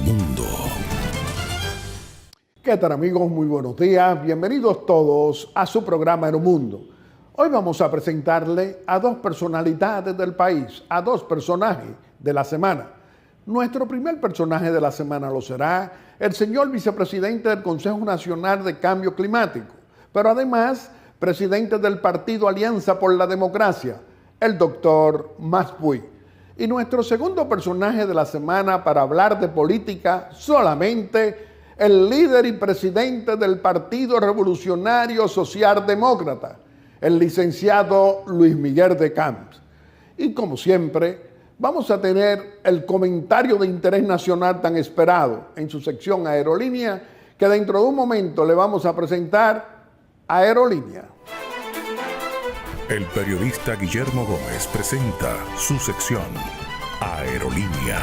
Aeromundo. ¿Qué tal, amigos? Muy buenos días. Bienvenidos todos a su programa Aeromundo. Hoy vamos a presentarle a dos personalidades del país, a dos personajes de la semana. Nuestro primer personaje de la semana lo será el señor vicepresidente del Consejo Nacional de Cambio Climático, pero además presidente del partido Alianza por la Democracia, el doctor Mas Puig. Y nuestro segundo personaje de la semana para hablar de política solamente el líder y presidente del Partido Revolucionario Socialdemócrata, el licenciado Luis Miguel de Camps. Y como siempre, vamos a tener el comentario de interés nacional tan esperado en su sección Aerolínea, que dentro de un momento le vamos a presentar Aerolínea. El periodista Guillermo Gómez presenta su sección Aerolínea.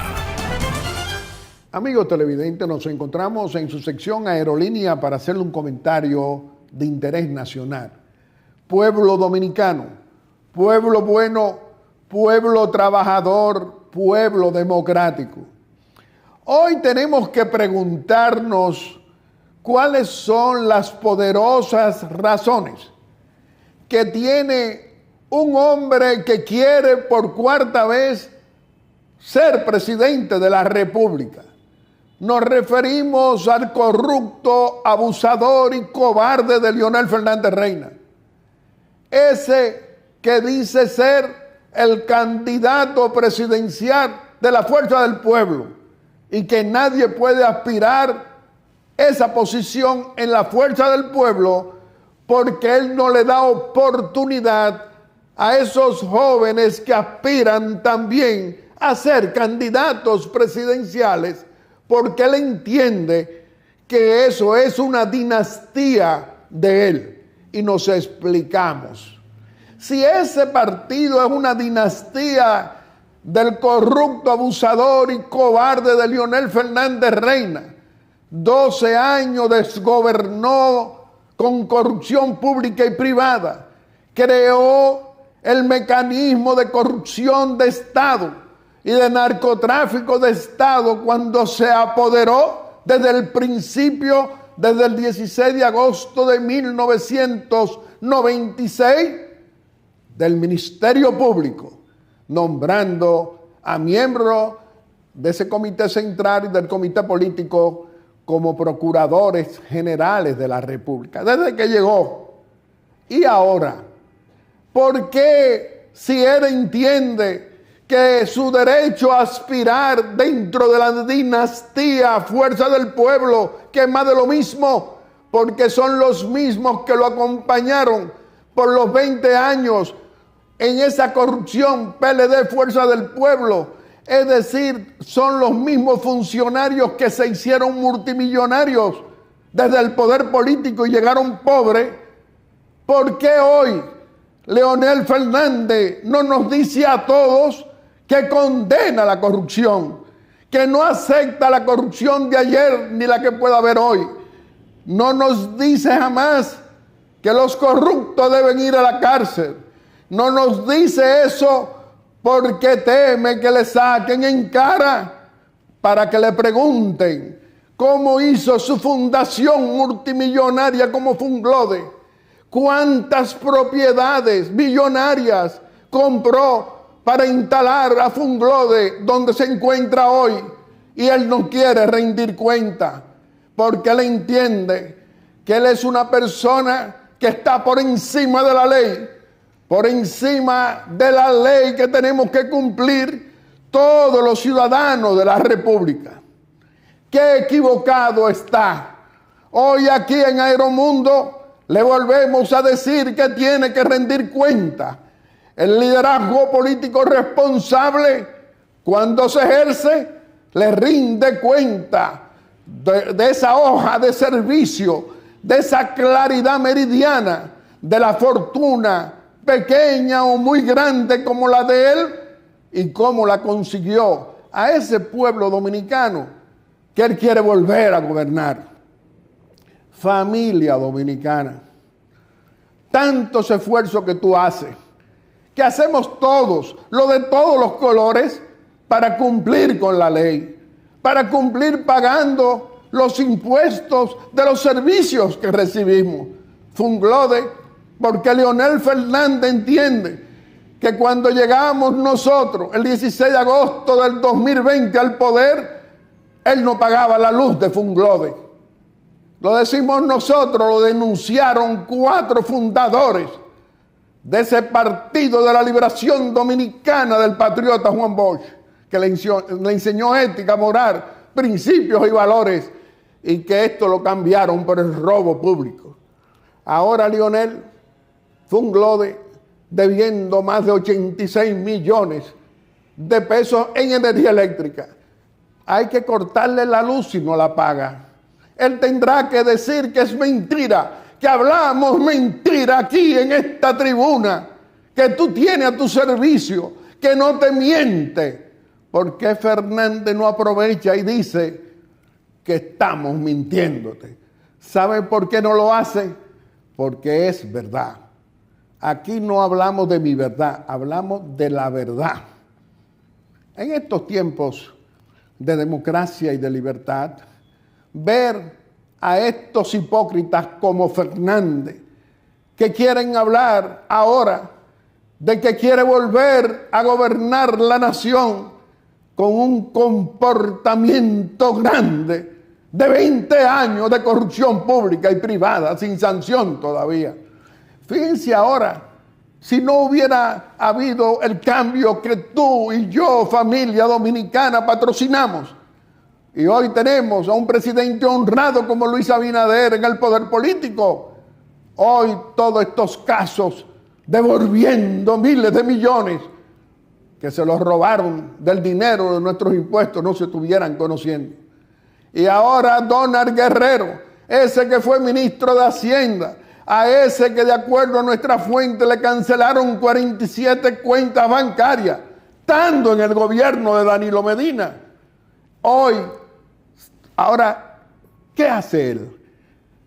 Amigos televidentes, nos encontramos en su sección Aerolínea para hacerle un comentario de interés nacional. Pueblo dominicano, pueblo bueno, pueblo trabajador, pueblo democrático. Hoy tenemos que preguntarnos cuáles son las poderosas razones que tiene un hombre que quiere por cuarta vez ser presidente de la República. Nos referimos al corrupto, abusador y cobarde de Leonel Fernández Reina. Ese que dice ser el candidato presidencial de la Fuerza del Pueblo y que nadie puede aspirar esa posición en la Fuerza del Pueblo porque él no le da oportunidad a esos jóvenes que aspiran también a ser candidatos presidenciales, porque él entiende que eso es una dinastía de él. Y nos explicamos. Si ese partido es una dinastía del corrupto, abusador y cobarde de Leonel Fernández Reina, 12 años desgobernó con corrupción pública y privada, creó el mecanismo de corrupción de Estado y de narcotráfico de Estado cuando se apoderó desde el principio, desde el 16 de agosto de 1996, del Ministerio Público, nombrando a miembros de ese comité central y del comité político como procuradores generales de la República, desde que llegó. Y ahora, ¿por qué si él entiende que su derecho a aspirar dentro de la dinastía Fuerza del Pueblo, que es más de lo mismo, porque son los mismos que lo acompañaron por los 20 años en esa corrupción, PLD, Fuerza del Pueblo? Es decir, son los mismos funcionarios que se hicieron multimillonarios desde el poder político y llegaron pobres. ¿Por qué hoy Leonel Fernández no nos dice a todos que condena la corrupción, que no acepta la corrupción de ayer ni la que pueda haber hoy? No nos dice jamás que los corruptos deben ir a la cárcel. No nos dice eso porque teme que le saquen en cara para que le pregunten cómo hizo su fundación multimillonaria como Funglode, cuántas propiedades millonarias compró para instalar a Funglode donde se encuentra hoy, y él no quiere rendir cuenta porque él entiende que él es una persona que está por encima de la ley, por encima de la ley que tenemos que cumplir todos los ciudadanos de la República. ¡Qué equivocado está! Hoy aquí en Aeromundo le volvemos a decir que tiene que rendir cuenta. El liderazgo político responsable, cuando se ejerce, le rinde cuenta de esa hoja de servicio, de esa claridad meridiana, de la fortuna pequeña o muy grande como la de él y cómo la consiguió a ese pueblo dominicano que él quiere volver a gobernar. Familia dominicana, tantos esfuerzos que tú haces, que hacemos todos, lo de todos los colores, para cumplir con la ley, para cumplir pagando los impuestos de los servicios que recibimos. Funglode, porque Leonel Fernández entiende que cuando llegamos nosotros el 16 de agosto del 2020 al poder, él no pagaba la luz de Funglode. Lo decimos nosotros, lo denunciaron 4 fundadores de ese Partido de la Liberación Dominicana del patriota Juan Bosch, que le enseñó ética, moral, principios y valores, y que esto lo cambiaron por el robo público. Ahora Leonel Funglode debiendo más de 86 millones de pesos en energía eléctrica. Hay que cortarle la luz si no la paga. Él tendrá que decir que es mentira, que hablamos mentira aquí en esta tribuna, que tú tienes a tu servicio, que no te miente. ¿Por qué Fernández no aprovecha y dice que estamos mintiéndote? ¿Sabe por qué no lo hace? Porque es verdad. Aquí no hablamos de mi verdad, hablamos de la verdad. En estos tiempos de democracia y de libertad, ver a estos hipócritas como Fernández, que quieren hablar ahora de que quiere volver a gobernar la nación con un comportamiento grande de 20 años de corrupción pública y privada, sin sanción todavía. Fíjense ahora, si no hubiera habido el cambio que tú y yo, familia dominicana, patrocinamos, y hoy tenemos a un presidente honrado como Luis Abinader en el poder político, hoy todos estos casos devolviendo miles de millones que se los robaron del dinero de nuestros impuestos no se estuvieran conociendo. Y ahora Donald Guerrero, ese que fue ministro de Hacienda, a ese que de acuerdo a nuestra fuente le cancelaron 47 cuentas bancarias, estando en el gobierno de Danilo Medina. Hoy, ahora, ¿qué hace él?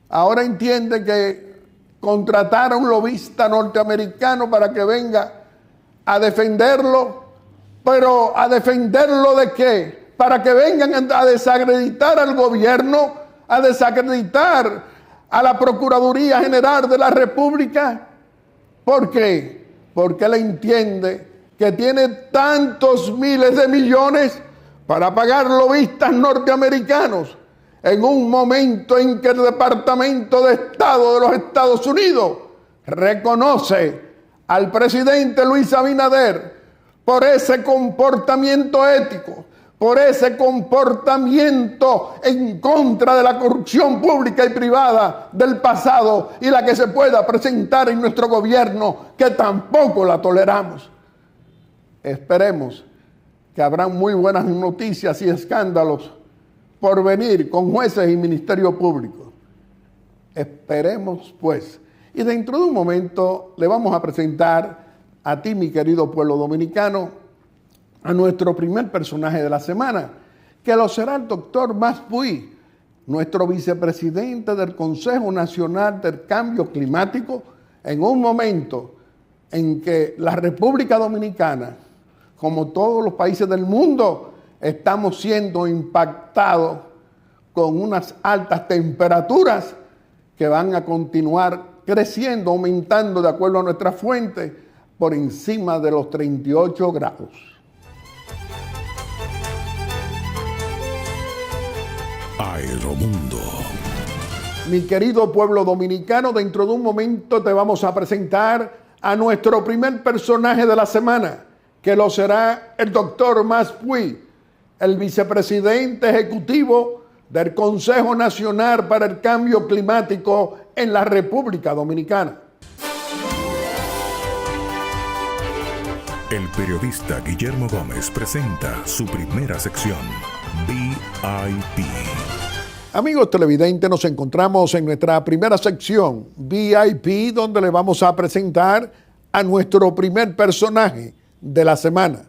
Ahora entiende que contratar a un lobista norteamericano para que venga a defenderlo, pero ¿a defenderlo de qué? Para que vengan a desacreditar al gobierno, a desacreditar a la Procuraduría General de la República. ¿Por qué? Porque él entiende que tiene tantos miles de millones para pagar lobistas norteamericanos en un momento en que el Departamento de Estado de los Estados Unidos reconoce al presidente Luis Abinader por ese comportamiento ético, por ese comportamiento en contra de la corrupción pública y privada del pasado y la que se pueda presentar en nuestro gobierno, que tampoco la toleramos. Esperemos que habrán muy buenas noticias y escándalos por venir con jueces y ministerio público. Esperemos pues. Y dentro de un momento le vamos a presentar a ti, mi querido pueblo dominicano, a nuestro primer personaje de la semana, que lo será el doctor Mas Puig, nuestro vicepresidente del Consejo Nacional del Cambio Climático, en un momento en que la República Dominicana, como todos los países del mundo, estamos siendo impactados con unas altas temperaturas que van a continuar creciendo, aumentando de acuerdo a nuestra fuente, por encima de los 38 grados. Aeromundo. Mi querido pueblo dominicano, dentro de un momento te vamos a presentar a nuestro primer personaje de la semana, que lo será el doctor Mas Puig, el vicepresidente ejecutivo del Consejo Nacional para el Cambio Climático en la República Dominicana. El periodista Guillermo Gómez presenta su primera sección, VIP. Amigos televidentes, nos encontramos en nuestra primera sección, VIP, donde le vamos a presentar a nuestro primer personaje de la semana.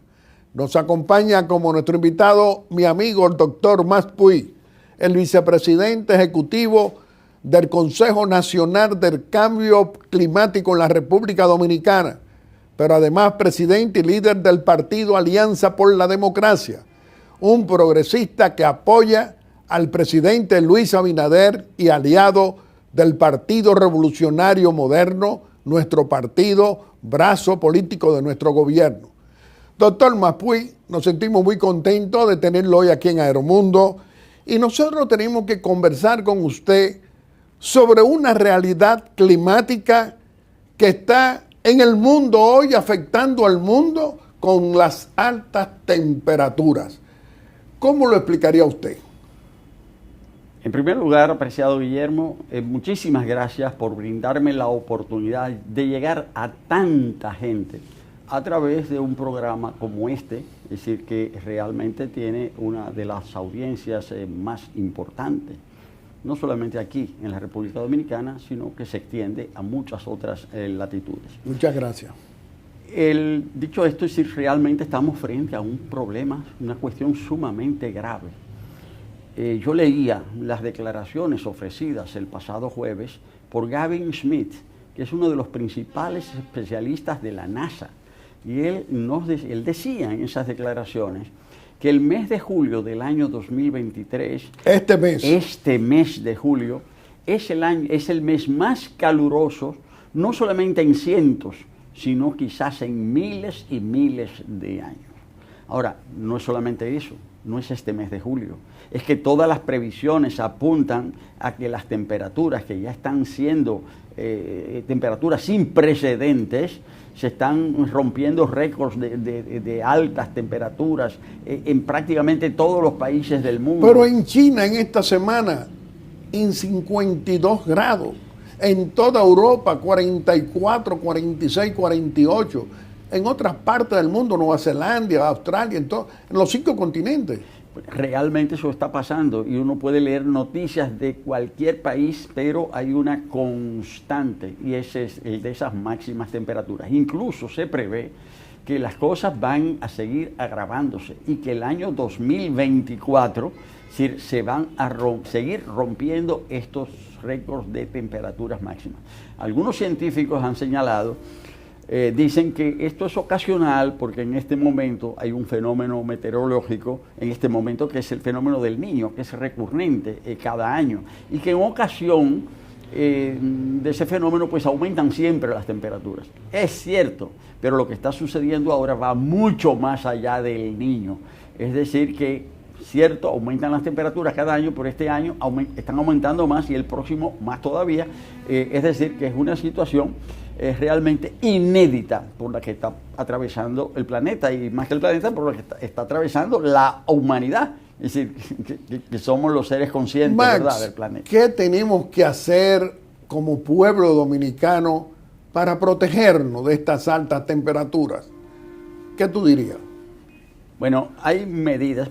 Nos acompaña como nuestro invitado mi amigo el doctor Mas Puig, el vicepresidente ejecutivo del Consejo Nacional del Cambio Climático en la República Dominicana, pero además presidente y líder del partido Alianza por la Democracia, un progresista que apoya al presidente Luis Abinader y aliado del Partido Revolucionario Moderno, nuestro partido, brazo político de nuestro gobierno. Doctor Maspuy, nos sentimos muy contentos de tenerlo hoy aquí en Aeromundo y nosotros tenemos que conversar con usted sobre una realidad climática que está en el mundo hoy, afectando al mundo con las altas temperaturas. ¿Cómo lo explicaría usted? En primer lugar, apreciado Guillermo, muchísimas gracias por brindarme la oportunidad de llegar a tanta gente a través de un programa como este, es decir, que realmente tiene una de las audiencias más importantes, no solamente aquí en la República Dominicana, sino que se extiende a muchas otras latitudes. Muchas gracias. Dicho esto, es decir, realmente estamos frente a un problema, una cuestión sumamente grave. Yo leía las declaraciones ofrecidas el pasado jueves por Gavin Schmidt, que es uno de los principales especialistas de la NASA, y él decía en esas declaraciones que el mes de julio del año 2023, este mes de julio, es el mes más caluroso, no solamente en cientos, sino quizás en miles y miles de años. Ahora, no es solamente eso, no es este mes de julio, es que todas las previsiones apuntan a que las temperaturas que ya están siendo temperaturas sin precedentes, se están rompiendo récords de altas temperaturas en prácticamente todos los países del mundo. Pero en China en esta semana, en 52 grados, en toda Europa 44, 46, 48, en otras partes del mundo, Nueva Zelanda, Australia, en los 5 continentes. Realmente eso está pasando y uno puede leer noticias de cualquier país, pero hay una constante y ese es el de esas máximas temperaturas. Incluso se prevé que las cosas van a seguir agravándose y que el año 2024 se van a seguir rompiendo estos récords de temperaturas máximas. Algunos científicos han señalado, dicen que esto es ocasional porque en este momento hay un fenómeno meteorológico, en este momento que es el fenómeno del Niño, que es recurrente cada año y que en ocasión de ese fenómeno pues aumentan siempre las temperaturas. Es cierto, pero lo que está sucediendo ahora va mucho más allá del Niño. Es decir que, cierto, aumentan las temperaturas cada año, pero este año están aumentando más y el próximo más todavía. Es decir que es una situación realmente inédita por la que está atravesando el planeta y más que el planeta por la que está atravesando la humanidad. Es decir, que somos los seres conscientes, Max, ¿verdad?, del planeta. ¿Qué tenemos que hacer como pueblo dominicano para protegernos de estas altas temperaturas? ¿Qué tú dirías? Bueno, hay medidas.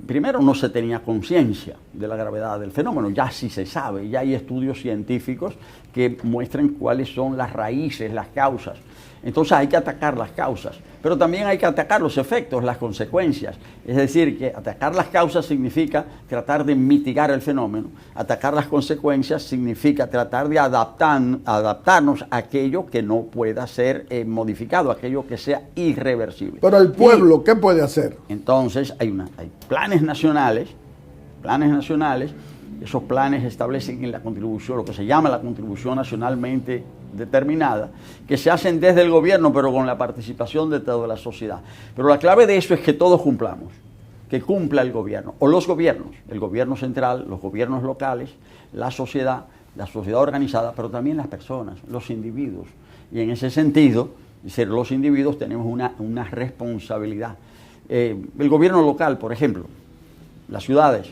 Primero, no se tenía conciencia de la gravedad del fenómeno. Ya sí se sabe, ya hay estudios científicos que muestran cuáles son las raíces, las causas. Entonces hay que atacar las causas, pero también hay que atacar los efectos, las consecuencias. Es decir, que atacar las causas significa tratar de mitigar el fenómeno. Atacar las consecuencias significa tratar de adaptarnos a aquello que no pueda ser modificado, aquello que sea irreversible. Pero el pueblo, ¿qué puede hacer? Entonces hay planes nacionales. Esos planes establecen en la contribución, lo que se llama la contribución nacionalmente determinada, que se hacen desde el gobierno, pero con la participación de toda la sociedad. Pero la clave de eso es que todos cumplamos, que cumpla el gobierno, o los gobiernos, el gobierno central, los gobiernos locales, la sociedad organizada, pero también las personas, los individuos. Y en ese sentido, los individuos tenemos una responsabilidad. El gobierno local, por ejemplo, las ciudades,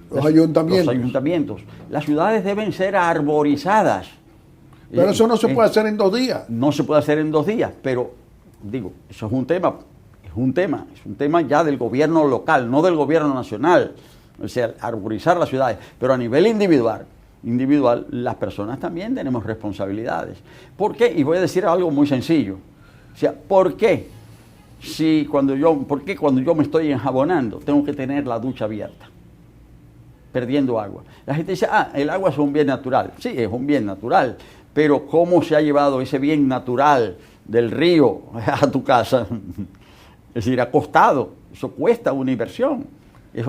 los ayuntamientos. Las ciudades deben ser arborizadas. Pero eso no se puede hacer en 2 días. No se puede hacer en 2 días, pero digo, eso es un tema ya del gobierno local, no del gobierno nacional. O sea, arborizar las ciudades. Pero a nivel individual, las personas también tenemos responsabilidades. ¿Por qué? Y voy a decir algo muy sencillo. O sea, ¿por qué cuando yo me estoy enjabonando tengo que tener la ducha abierta, perdiendo agua? La gente dice, el agua es un bien natural. Sí, es un bien natural, pero ¿cómo se ha llevado ese bien natural del río a tu casa? Es decir, ha costado, eso cuesta una inversión.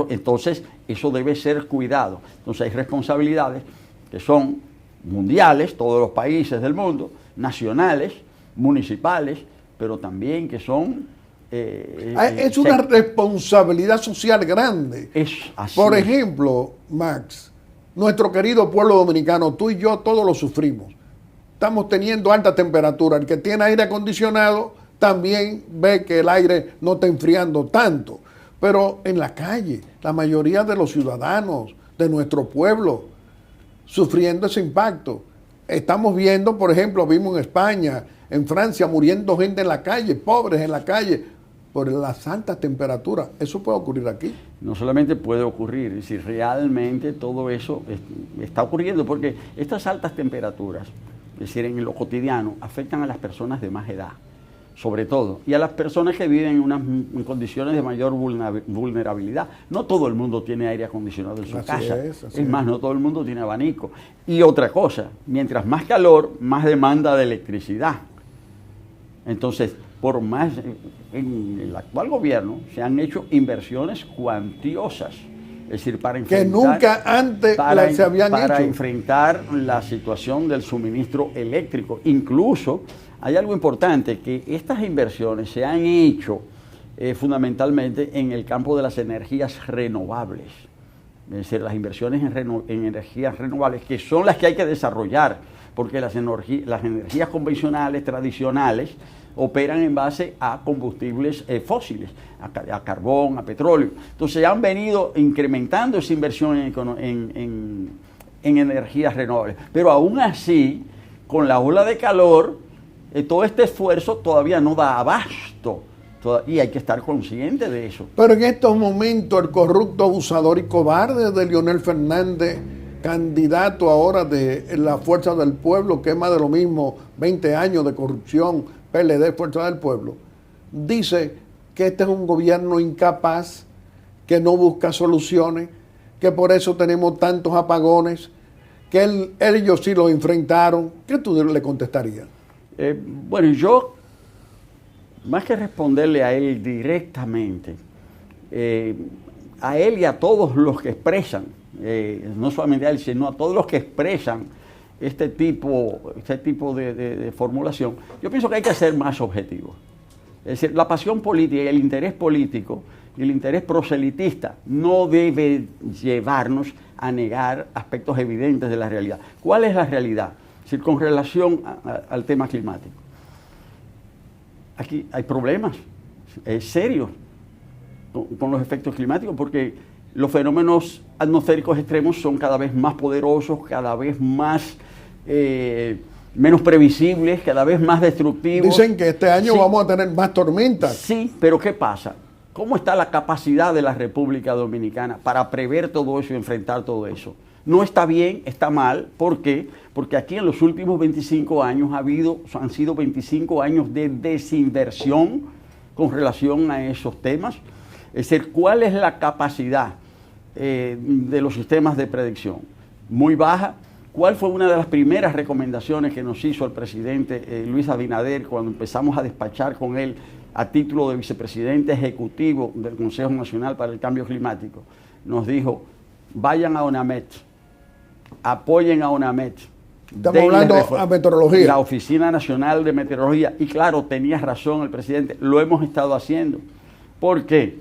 Entonces, eso debe ser cuidado. Entonces, hay responsabilidades que son mundiales, todos los países del mundo, nacionales, municipales, pero también que son... es una responsabilidad social grande. Es así. Por ejemplo, Max, nuestro querido pueblo dominicano, tú y yo todos lo sufrimos. Estamos teniendo alta temperatura. El que tiene aire acondicionado también ve que el aire no está enfriando tanto. Pero en la calle, la mayoría de los ciudadanos de nuestro pueblo sufriendo ese impacto. Estamos viendo, por ejemplo, vimos en España, en Francia, muriendo gente en la calle, pobres en la calle, por las altas temperaturas. ¿Eso puede ocurrir aquí? No solamente puede ocurrir, es decir, realmente todo eso está ocurriendo porque estas altas temperaturas, es decir, en lo cotidiano, afectan a las personas de más edad, sobre todo, y a las personas que viven en condiciones de mayor vulnerabilidad. No todo el mundo tiene aire acondicionado en su casa. Es más, no todo el mundo tiene abanico. Y otra cosa, mientras más calor, más demanda de electricidad. Entonces, por más, en el actual gobierno se han hecho inversiones cuantiosas, es decir, para enfrentar, que nunca antes se habían hecho. Para enfrentar la situación del suministro eléctrico. Incluso hay algo importante, que estas inversiones se han hecho fundamentalmente en el campo de las energías renovables. Es decir, las inversiones en energías renovables, que son las que hay que desarrollar, porque las energías convencionales, tradicionales, operan en base a combustibles fósiles, a carbón, a petróleo. Entonces han venido incrementando esa inversión en energías renovables. Pero aún así, con la ola de calor, todo este esfuerzo todavía no da abasto. Y hay que estar consciente de eso. Pero en estos momentos el corrupto, abusador y cobarde de Leonel Fernández, candidato ahora de la Fuerza del Pueblo, que es más de lo mismo, 20 años de corrupción, PLD, Fuerza del Pueblo, dice que este es un gobierno incapaz, que no busca soluciones, que por eso tenemos tantos apagones, que ellos sí lo enfrentaron. ¿Qué tú le contestarías? Bueno, yo, más que responderle a él directamente, a él y a todos los que expresan, no solamente a él, sino a todos los que expresan este tipo de formulación, yo pienso que hay que ser más objetivos. Es decir, la pasión política y el interés político y el interés proselitista no debe llevarnos a negar aspectos evidentes de la realidad. ¿Cuál es la realidad? Es decir, con relación al tema climático. Aquí hay problemas serios con los efectos climáticos, porque los fenómenos atmosféricos extremos son cada vez más poderosos, cada vez más menos previsibles, cada vez más destructivos. Dicen que este año sí, vamos a tener más tormentas. Sí, pero ¿qué pasa? ¿Cómo está la capacidad de la República Dominicana para prever todo eso y enfrentar todo eso? No está bien, está mal. ¿Por qué? Porque aquí en los últimos 25 años han sido 25 años de desinversión con relación a esos temas. Es decir, ¿cuál es la capacidad de los sistemas de predicción? Muy baja. ¿Cuál fue una de las primeras recomendaciones que nos hizo el presidente Luis Abinader cuando empezamos a despachar con él a título de vicepresidente ejecutivo del Consejo Nacional para el Cambio Climático? Nos dijo, vayan a ONAMET, apoyen a ONAMET. Estamos hablando a meteorología. La Oficina Nacional de Meteorología. Y claro, tenía razón el presidente, lo hemos estado haciendo. ¿Por qué?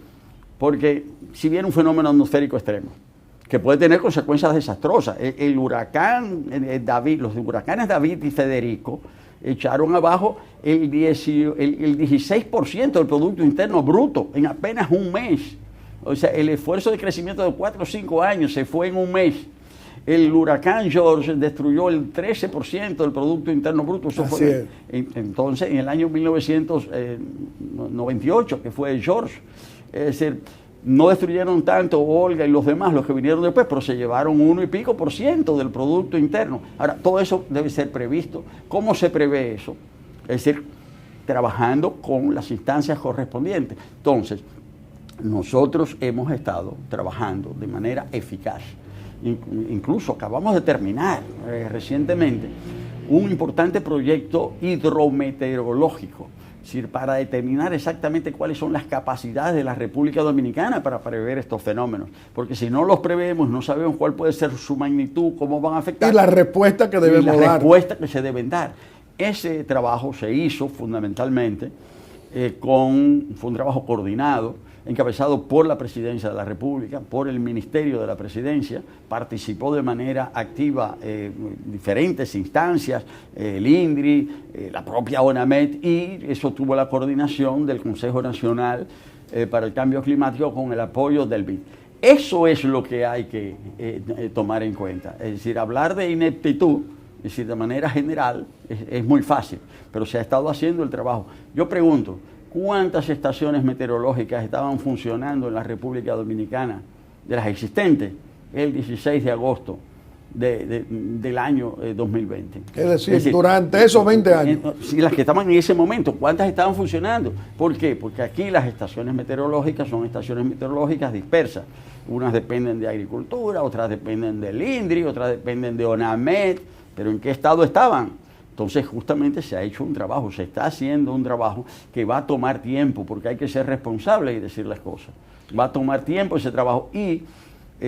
Porque si viene un fenómeno atmosférico extremo, que puede tener consecuencias desastrosas. El huracán David, los huracanes David y Federico echaron abajo el 16% del Producto Interno Bruto en apenas un mes. O sea, el esfuerzo de crecimiento de 4 o 5 años se fue en un mes. El huracán George destruyó el 13% del Producto Interno Bruto. Eso fue, entonces, en el año 1998, que fue George. Es decir, no destruyeron tanto Olga y los demás, los que vinieron después, pero se llevaron 1 y pico por ciento del Producto Interno. Ahora, todo eso debe ser previsto. ¿Cómo se prevé eso? Es decir, trabajando con las instancias correspondientes. Entonces, nosotros hemos estado trabajando de manera eficaz. Incluso acabamos de terminar recientemente un importante proyecto hidrometeorológico. Es decir, para determinar exactamente cuáles son las capacidades de la República Dominicana para prever estos fenómenos. Porque si no los prevemos, no sabemos cuál puede ser su magnitud, cómo van a afectar. Y la respuesta que debemos dar. La respuesta que se deben dar. Ese trabajo se hizo fundamentalmente fue un trabajo coordinado, encabezado por la Presidencia de la República, por el Ministerio de la Presidencia. Participó de manera activa diferentes instancias, el INDRI, la propia ONAMED, y eso tuvo la coordinación del Consejo Nacional para el Cambio Climático con el apoyo del BID. Eso es lo que hay que tomar en cuenta. Es decir, hablar de ineptitud, es decir, de manera general, es muy fácil, pero se ha estado haciendo el trabajo. Yo pregunto, ¿cuántas estaciones meteorológicas estaban funcionando en la República Dominicana, de las existentes, el 16 de agosto del año 2020? Es decir, durante esos 20 años. Sí, las que estaban en ese momento, ¿cuántas estaban funcionando? ¿Por qué? Porque aquí las estaciones meteorológicas son estaciones meteorológicas dispersas. Unas dependen de agricultura, otras dependen del INDRI, otras dependen de ONAMED, pero ¿en qué estado estaban? Entonces justamente se ha hecho un trabajo, se está haciendo un trabajo que va a tomar tiempo, porque hay que ser responsable y decir las cosas. Va a tomar tiempo ese trabajo y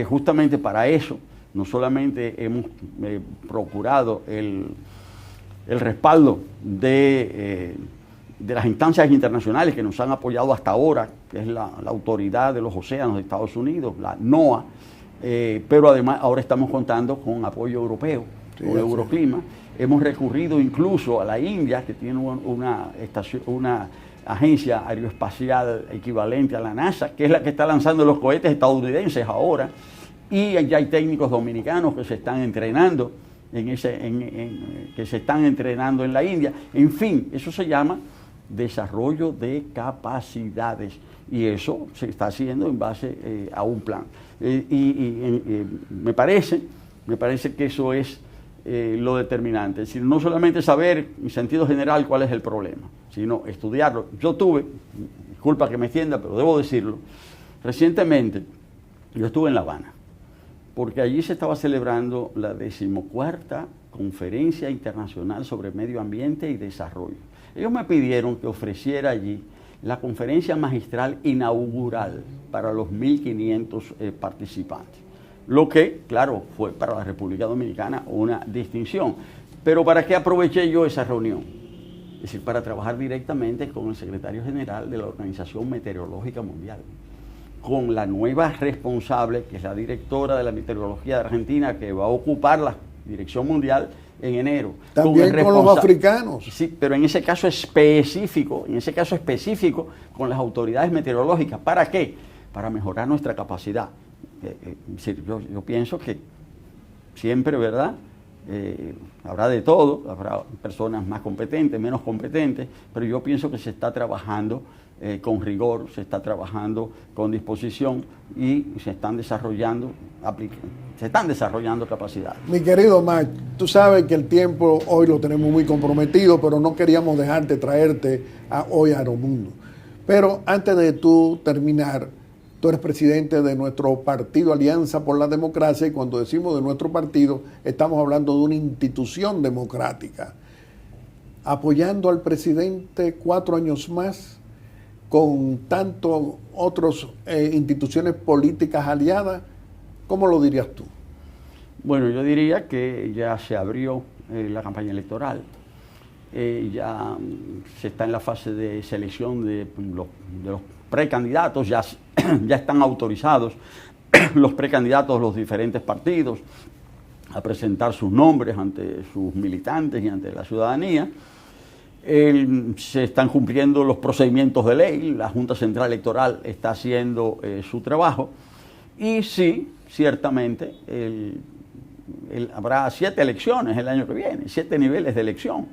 justamente para eso no solamente hemos procurado el respaldo de las instancias internacionales que nos han apoyado hasta ahora, que es la Autoridad de los Océanos de Estados Unidos, la NOAA, pero además ahora estamos contando con apoyo europeo, con Euroclima. Hemos recurrido incluso a la India, que tiene una agencia aeroespacial equivalente a la NASA, que es la que está lanzando los cohetes estadounidenses ahora, y ya hay técnicos dominicanos que se están entrenando que se están entrenando en la India. En fin, eso se llama desarrollo de capacidades, y eso se está haciendo en base a un plan. Me parece que eso es lo determinante. Es decir, no solamente saber en sentido general cuál es el problema, sino estudiarlo. Yo tuve, disculpa que me extienda, pero debo decirlo, recientemente yo estuve en La Habana, porque allí se estaba celebrando la 14ª Conferencia Internacional sobre Medio Ambiente y Desarrollo. Ellos me pidieron que ofreciera allí la conferencia magistral inaugural para los 1.500 participantes. Lo que, claro, fue para la República Dominicana una distinción. Pero ¿para qué aproveché yo esa reunión? Es decir, para trabajar directamente con el secretario general de la Organización Meteorológica Mundial, con la nueva responsable, que es la directora de la meteorología de Argentina, que va a ocupar la dirección mundial en enero. También con los africanos. Sí, pero en ese caso específico, con las autoridades meteorológicas. ¿Para qué? Para mejorar nuestra capacidad. Yo pienso que siempre, ¿verdad? Habrá de todo, habrá personas más competentes, menos competentes, pero yo pienso que se está trabajando con rigor, se está trabajando con disposición y se están desarrollando capacidades. Mi querido Max, tú sabes que el tiempo hoy lo tenemos muy comprometido, pero no queríamos dejarte traerte hoy a Aeromundo. Pero antes de tú terminar, tú eres presidente de nuestro partido Alianza por la Democracia, y cuando decimos de nuestro partido, estamos hablando de una institución democrática. Apoyando al presidente 4 años más, con tantas otras instituciones políticas aliadas, ¿cómo lo dirías tú? Bueno, yo diría que ya se abrió la campaña electoral. Ya se está en la fase de selección de los precandidatos, ya están autorizados los precandidatos de los diferentes partidos a presentar sus nombres ante sus militantes y ante la ciudadanía. Se están cumpliendo los procedimientos de ley, la Junta Central Electoral está haciendo su trabajo, y sí, ciertamente, habrá 7 elecciones el año que viene, 7 niveles de elección.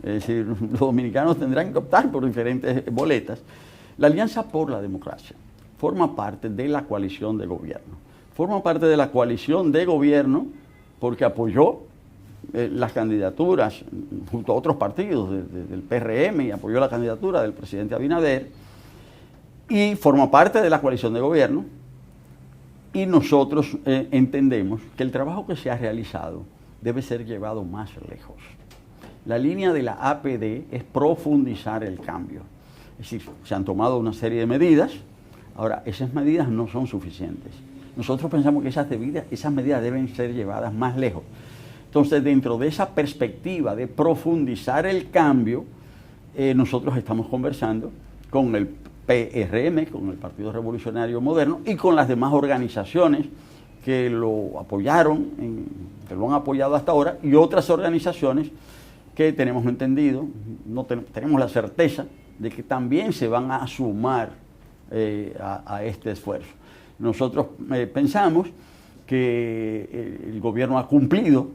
Es decir, los dominicanos tendrán que optar por diferentes boletas. La Alianza por la Democracia forma parte de la coalición de gobierno. Forma parte de la coalición de gobierno porque apoyó las candidaturas junto a otros partidos del PRM, y apoyó la candidatura del presidente Abinader, y forma parte de la coalición de gobierno. Y nosotros entendemos que el trabajo que se ha realizado debe ser llevado más lejos. La línea de la APD es profundizar el cambio. Es decir, se han tomado una serie de medidas. Ahora, esas medidas no son suficientes. Nosotros pensamos que esas medidas deben ser llevadas más lejos. Entonces, dentro de esa perspectiva de profundizar el cambio, nosotros estamos conversando con el PRM, con el Partido Revolucionario Moderno, y con las demás organizaciones que lo apoyaron, que lo han apoyado hasta ahora, y otras organizaciones que tenemos entendido, tenemos la certeza de que también se van a sumar a este esfuerzo. Nosotros pensamos que el gobierno ha cumplido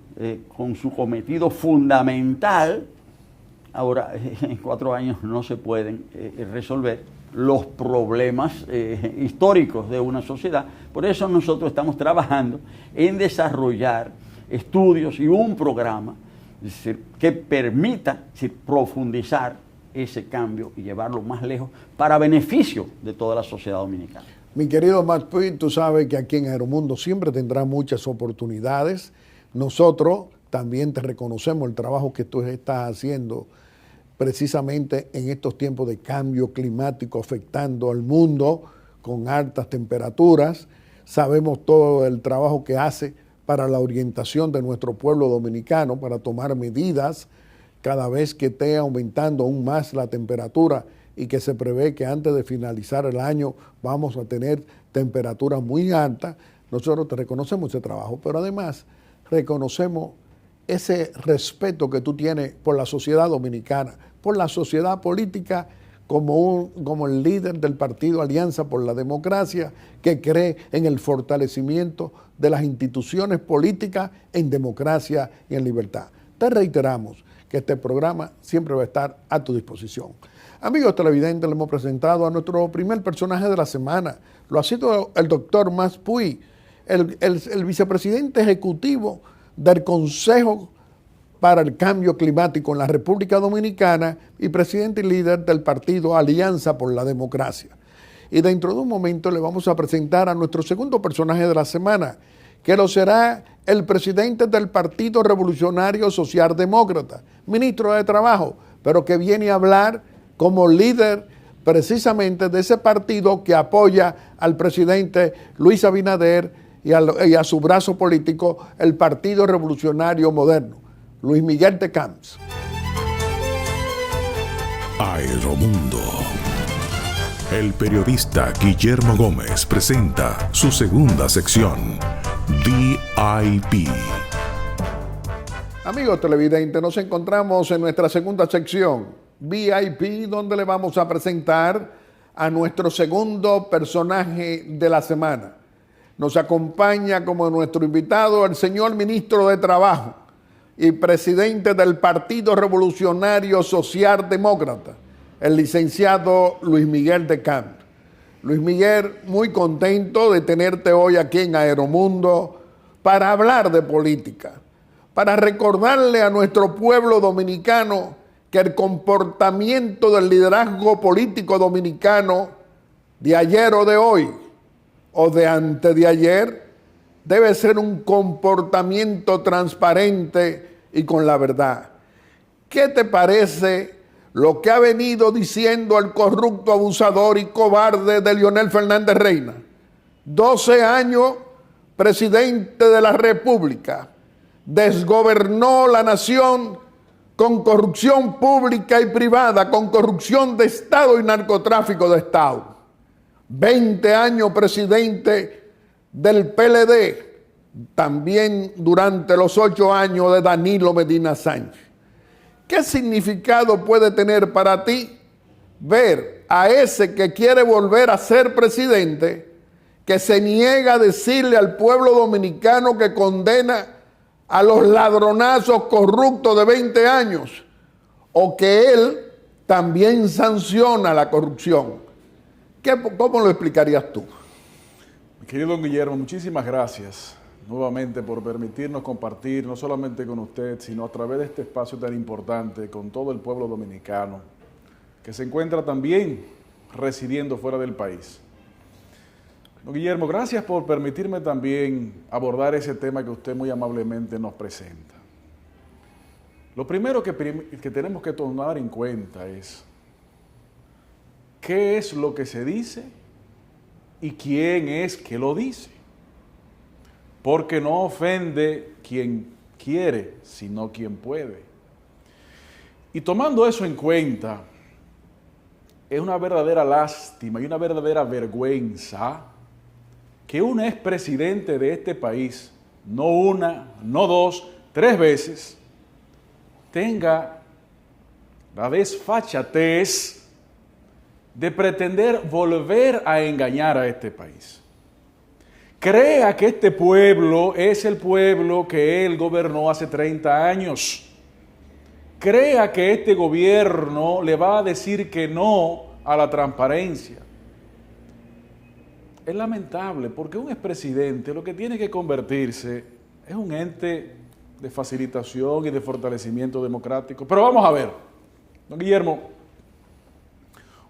con su cometido fundamental. Ahora, en 4 años no se pueden resolver los problemas históricos de una sociedad. Por eso nosotros estamos trabajando en desarrollar estudios y un programa, es decir, que permita profundizar ese cambio y llevarlo más lejos para beneficio de toda la sociedad dominicana. Mi querido Max Puy, tú sabes que aquí en Aeromundo siempre tendrás muchas oportunidades. Nosotros también te reconocemos el trabajo que tú estás haciendo precisamente en estos tiempos de cambio climático afectando al mundo con altas temperaturas. Sabemos todo el trabajo que hace para la orientación de nuestro pueblo dominicano, para tomar medidas cada vez que esté aumentando aún más la temperatura y que se prevé que antes de finalizar el año vamos a tener temperaturas muy altas. Nosotros te reconocemos ese trabajo, pero además reconocemos ese respeto que tú tienes por la sociedad dominicana, por la sociedad política, como el líder del partido Alianza por la Democracia, que cree en el fortalecimiento de las instituciones políticas en democracia y en libertad. Te reiteramos que este programa siempre va a estar a tu disposición. Amigos televidentes, le hemos presentado a nuestro primer personaje de la semana. Lo ha sido el doctor Max Puy, el vicepresidente ejecutivo del Consejo para el Cambio Climático en la República Dominicana y presidente y líder del partido Alianza por la Democracia. Y dentro de un momento le vamos a presentar a nuestro segundo personaje de la semana, que lo será el presidente del Partido Revolucionario Socialdemócrata, ministro de Trabajo, pero que viene a hablar como líder precisamente de ese partido que apoya al presidente Luis Abinader y a su brazo político, el Partido Revolucionario Moderno, Luis Miguel de Camps. Aeromundo. El periodista Guillermo Gómez presenta su segunda sección, VIP. Amigos televidentes, nos encontramos en nuestra segunda sección, VIP, donde le vamos a presentar a nuestro segundo personaje de la semana. Nos acompaña como nuestro invitado el señor ministro de Trabajo y presidente del Partido Revolucionario Socialdemócrata, el licenciado Luis Miguel de Camps. Luis Miguel, muy contento de tenerte hoy aquí en Aeromundo para hablar de política, para recordarle a nuestro pueblo dominicano que el comportamiento del liderazgo político dominicano de ayer o de hoy o de antes de ayer debe ser un comportamiento transparente y con la verdad. ¿Qué te parece lo que ha venido diciendo el corrupto, abusador y cobarde de Leonel Fernández Reina? 12 años presidente de la República, desgobernó la nación con corrupción pública y privada, con corrupción de Estado y narcotráfico de Estado. 20 años presidente del PLD, también durante los 8 años de Danilo Medina Sánchez. ¿Qué significado puede tener para ti ver a ese que quiere volver a ser presidente, que se niega a decirle al pueblo dominicano que condena a los ladronazos corruptos de 20 años, o que él también sanciona la corrupción? ¿Cómo lo explicarías tú? Mi querido don Guillermo, muchísimas gracias nuevamente por permitirnos compartir, no solamente con usted, sino a través de este espacio tan importante con todo el pueblo dominicano, que se encuentra también residiendo fuera del país. Don Guillermo, gracias por permitirme también abordar ese tema que usted muy amablemente nos presenta. Lo primero que tenemos que tomar en cuenta es qué es lo que se dice y quién es que lo dice. Porque no ofende quien quiere, sino quien puede. Y tomando eso en cuenta, es una verdadera lástima y una verdadera vergüenza que un expresidente de este país, no una, no dos, 3 veces, tenga la desfachatez de pretender volver a engañar a este país. Crea que este pueblo es el pueblo que él gobernó hace 30 años. Crea que este gobierno le va a decir que no a la transparencia. Es lamentable porque un expresidente lo que tiene que convertirse es un ente de facilitación y de fortalecimiento democrático. Pero vamos a ver, don Guillermo,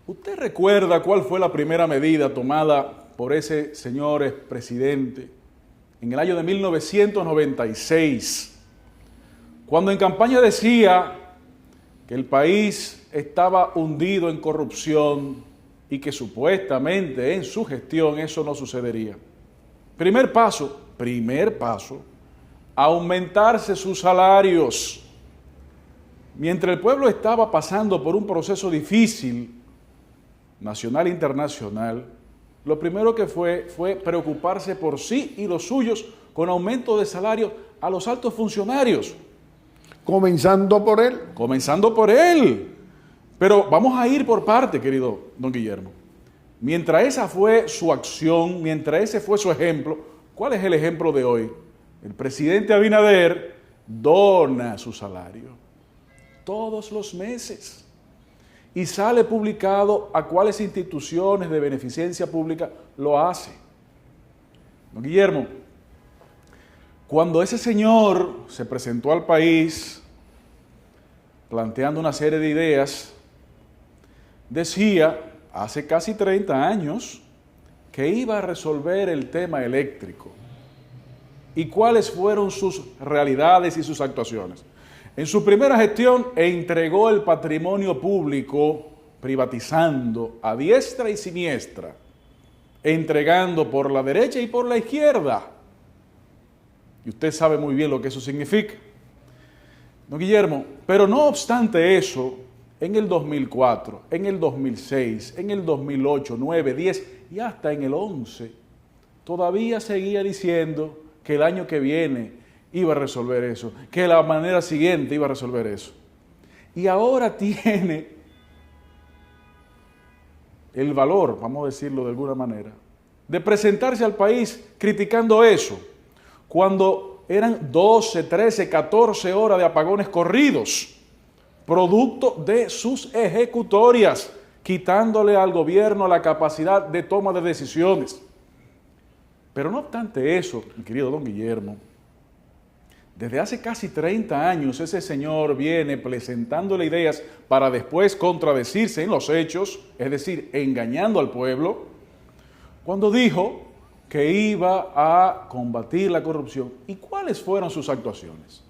¿usted recuerda cuál fue la primera medida tomada por ese señor expresidente en el año de 1996? Cuando en campaña decía que el país estaba hundido en corrupción y que supuestamente en su gestión eso no sucedería. Primer paso, aumentarse sus salarios. Mientras el pueblo estaba pasando por un proceso difícil, nacional e internacional, lo primero que fue preocuparse por sí y los suyos con aumento de salario a los altos funcionarios. Comenzando por él. Comenzando por él. Pero vamos a ir por parte, querido don Guillermo. Mientras esa fue su acción, mientras ese fue su ejemplo, ¿cuál es el ejemplo de hoy? El presidente Abinader dona su salario todos los meses y sale publicado a cuáles instituciones de beneficencia pública lo hace. Don Guillermo, cuando ese señor se presentó al país planteando una serie de ideas, decía hace casi 30 años que iba a resolver el tema eléctrico. ¿Y cuáles fueron sus realidades y sus actuaciones? En su primera gestión entregó el patrimonio público privatizando a diestra y siniestra, entregando por la derecha y por la izquierda. Y usted sabe muy bien lo que eso significa. Don Guillermo, pero no obstante eso, en el 2004, en el 2006, en el 2008, 9, 10 y hasta en el 11, todavía seguía diciendo que el año que viene iba a resolver eso, que la manera siguiente iba a resolver eso. Y ahora tiene el valor, vamos a decirlo de alguna manera, de presentarse al país criticando eso, cuando eran 12, 13, 14 horas de apagones corridos, producto de sus ejecutorias, quitándole al gobierno la capacidad de toma de decisiones. Pero no obstante eso, mi querido don Guillermo, desde hace casi 30 años ese señor viene presentándole ideas para después contradecirse en los hechos, es decir, engañando al pueblo, cuando dijo que iba a combatir la corrupción. ¿Y cuáles fueron sus actuaciones?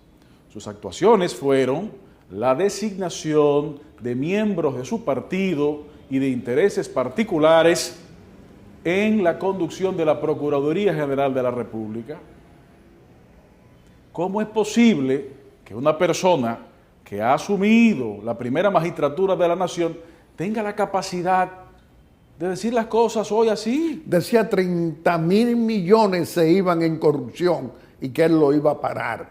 Sus actuaciones fueron la designación de miembros de su partido y de intereses particulares en la conducción de la Procuraduría General de la República. ¿Cómo es posible que una persona que ha asumido la primera magistratura de la nación tenga la capacidad de decir las cosas hoy así? Decía 30.000 millones se iban en corrupción y que él lo iba a parar.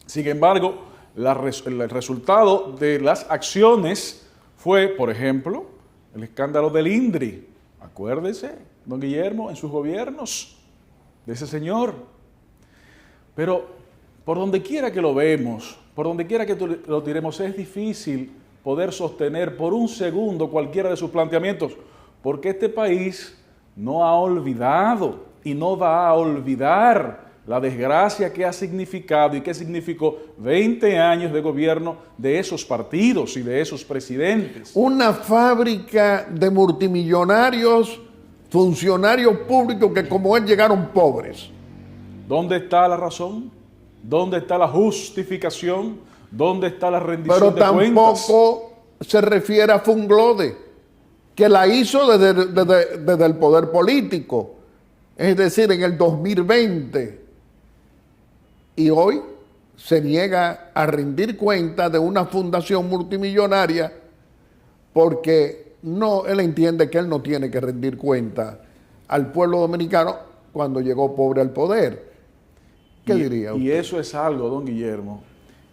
Sin embargo, el resultado de las acciones fue, por ejemplo, el escándalo del INDRI. Acuérdese, don Guillermo, en sus gobiernos, de ese señor. Pero por donde quiera que lo vemos, por donde quiera que lo tiremos, es difícil poder sostener por un segundo cualquiera de sus planteamientos, porque este país no ha olvidado y no va a olvidar la desgracia que ha significado y que significó 20 años de gobierno de esos partidos y de esos presidentes. Una fábrica de multimillonarios, funcionarios públicos que como él llegaron pobres. ¿Dónde está la razón? ¿Dónde está la justificación? ¿Dónde está la rendición Pero de cuentas? tampoco se refiere a Funglode, que la hizo desde el poder político, es decir, en el 2020. Y hoy se niega a rendir cuenta de una fundación multimillonaria porque él entiende que él no tiene que rendir cuenta al pueblo dominicano cuando llegó pobre al poder. ¿Qué diría usted? Y eso es algo, don Guillermo,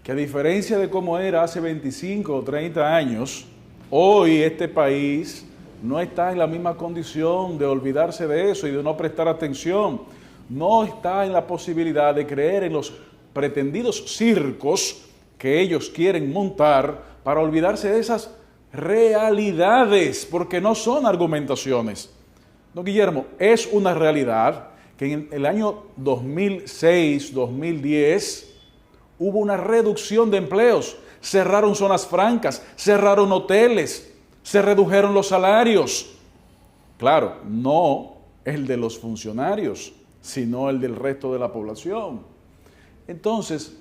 que a diferencia de cómo era hace 25 o 30 años, hoy este país no está en la misma condición de olvidarse de eso y de no prestar atención. No está en la posibilidad de creer en los pretendidos circos que ellos quieren montar para olvidarse de esas realidades, porque no son argumentaciones. Don Guillermo, es una realidad que en el año 2006, 2010, hubo una reducción de empleos, cerraron zonas francas, cerraron hoteles, se redujeron los salarios. Claro, no el de los funcionarios, sino el del resto de la población. Entonces,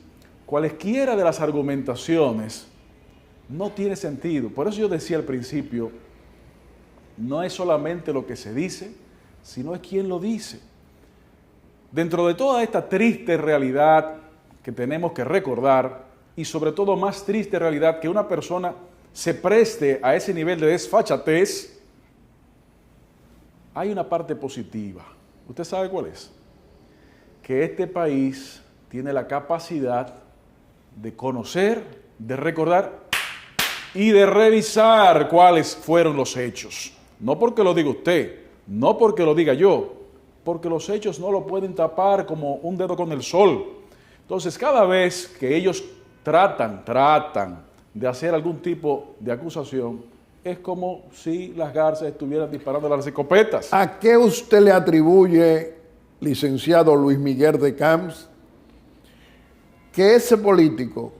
cualesquiera de las argumentaciones no tiene sentido. Por eso yo decía al principio, no es solamente lo que se dice, sino es quien lo dice. Dentro de toda esta triste realidad que tenemos que recordar, y sobre todo más triste realidad que una persona se preste a ese nivel de desfachatez, hay una parte positiva. ¿Usted sabe cuál es? Que este país tiene la capacidad de conocer, de recordar y de revisar cuáles fueron los hechos. No porque lo diga usted, no porque lo diga yo, porque los hechos no lo pueden tapar como un dedo con el sol. Entonces, cada vez que ellos tratan de hacer algún tipo de acusación, es como si las garzas estuvieran disparando las escopetas. ¿A qué usted le atribuye, licenciado Luis Miguel de Camps, que ese político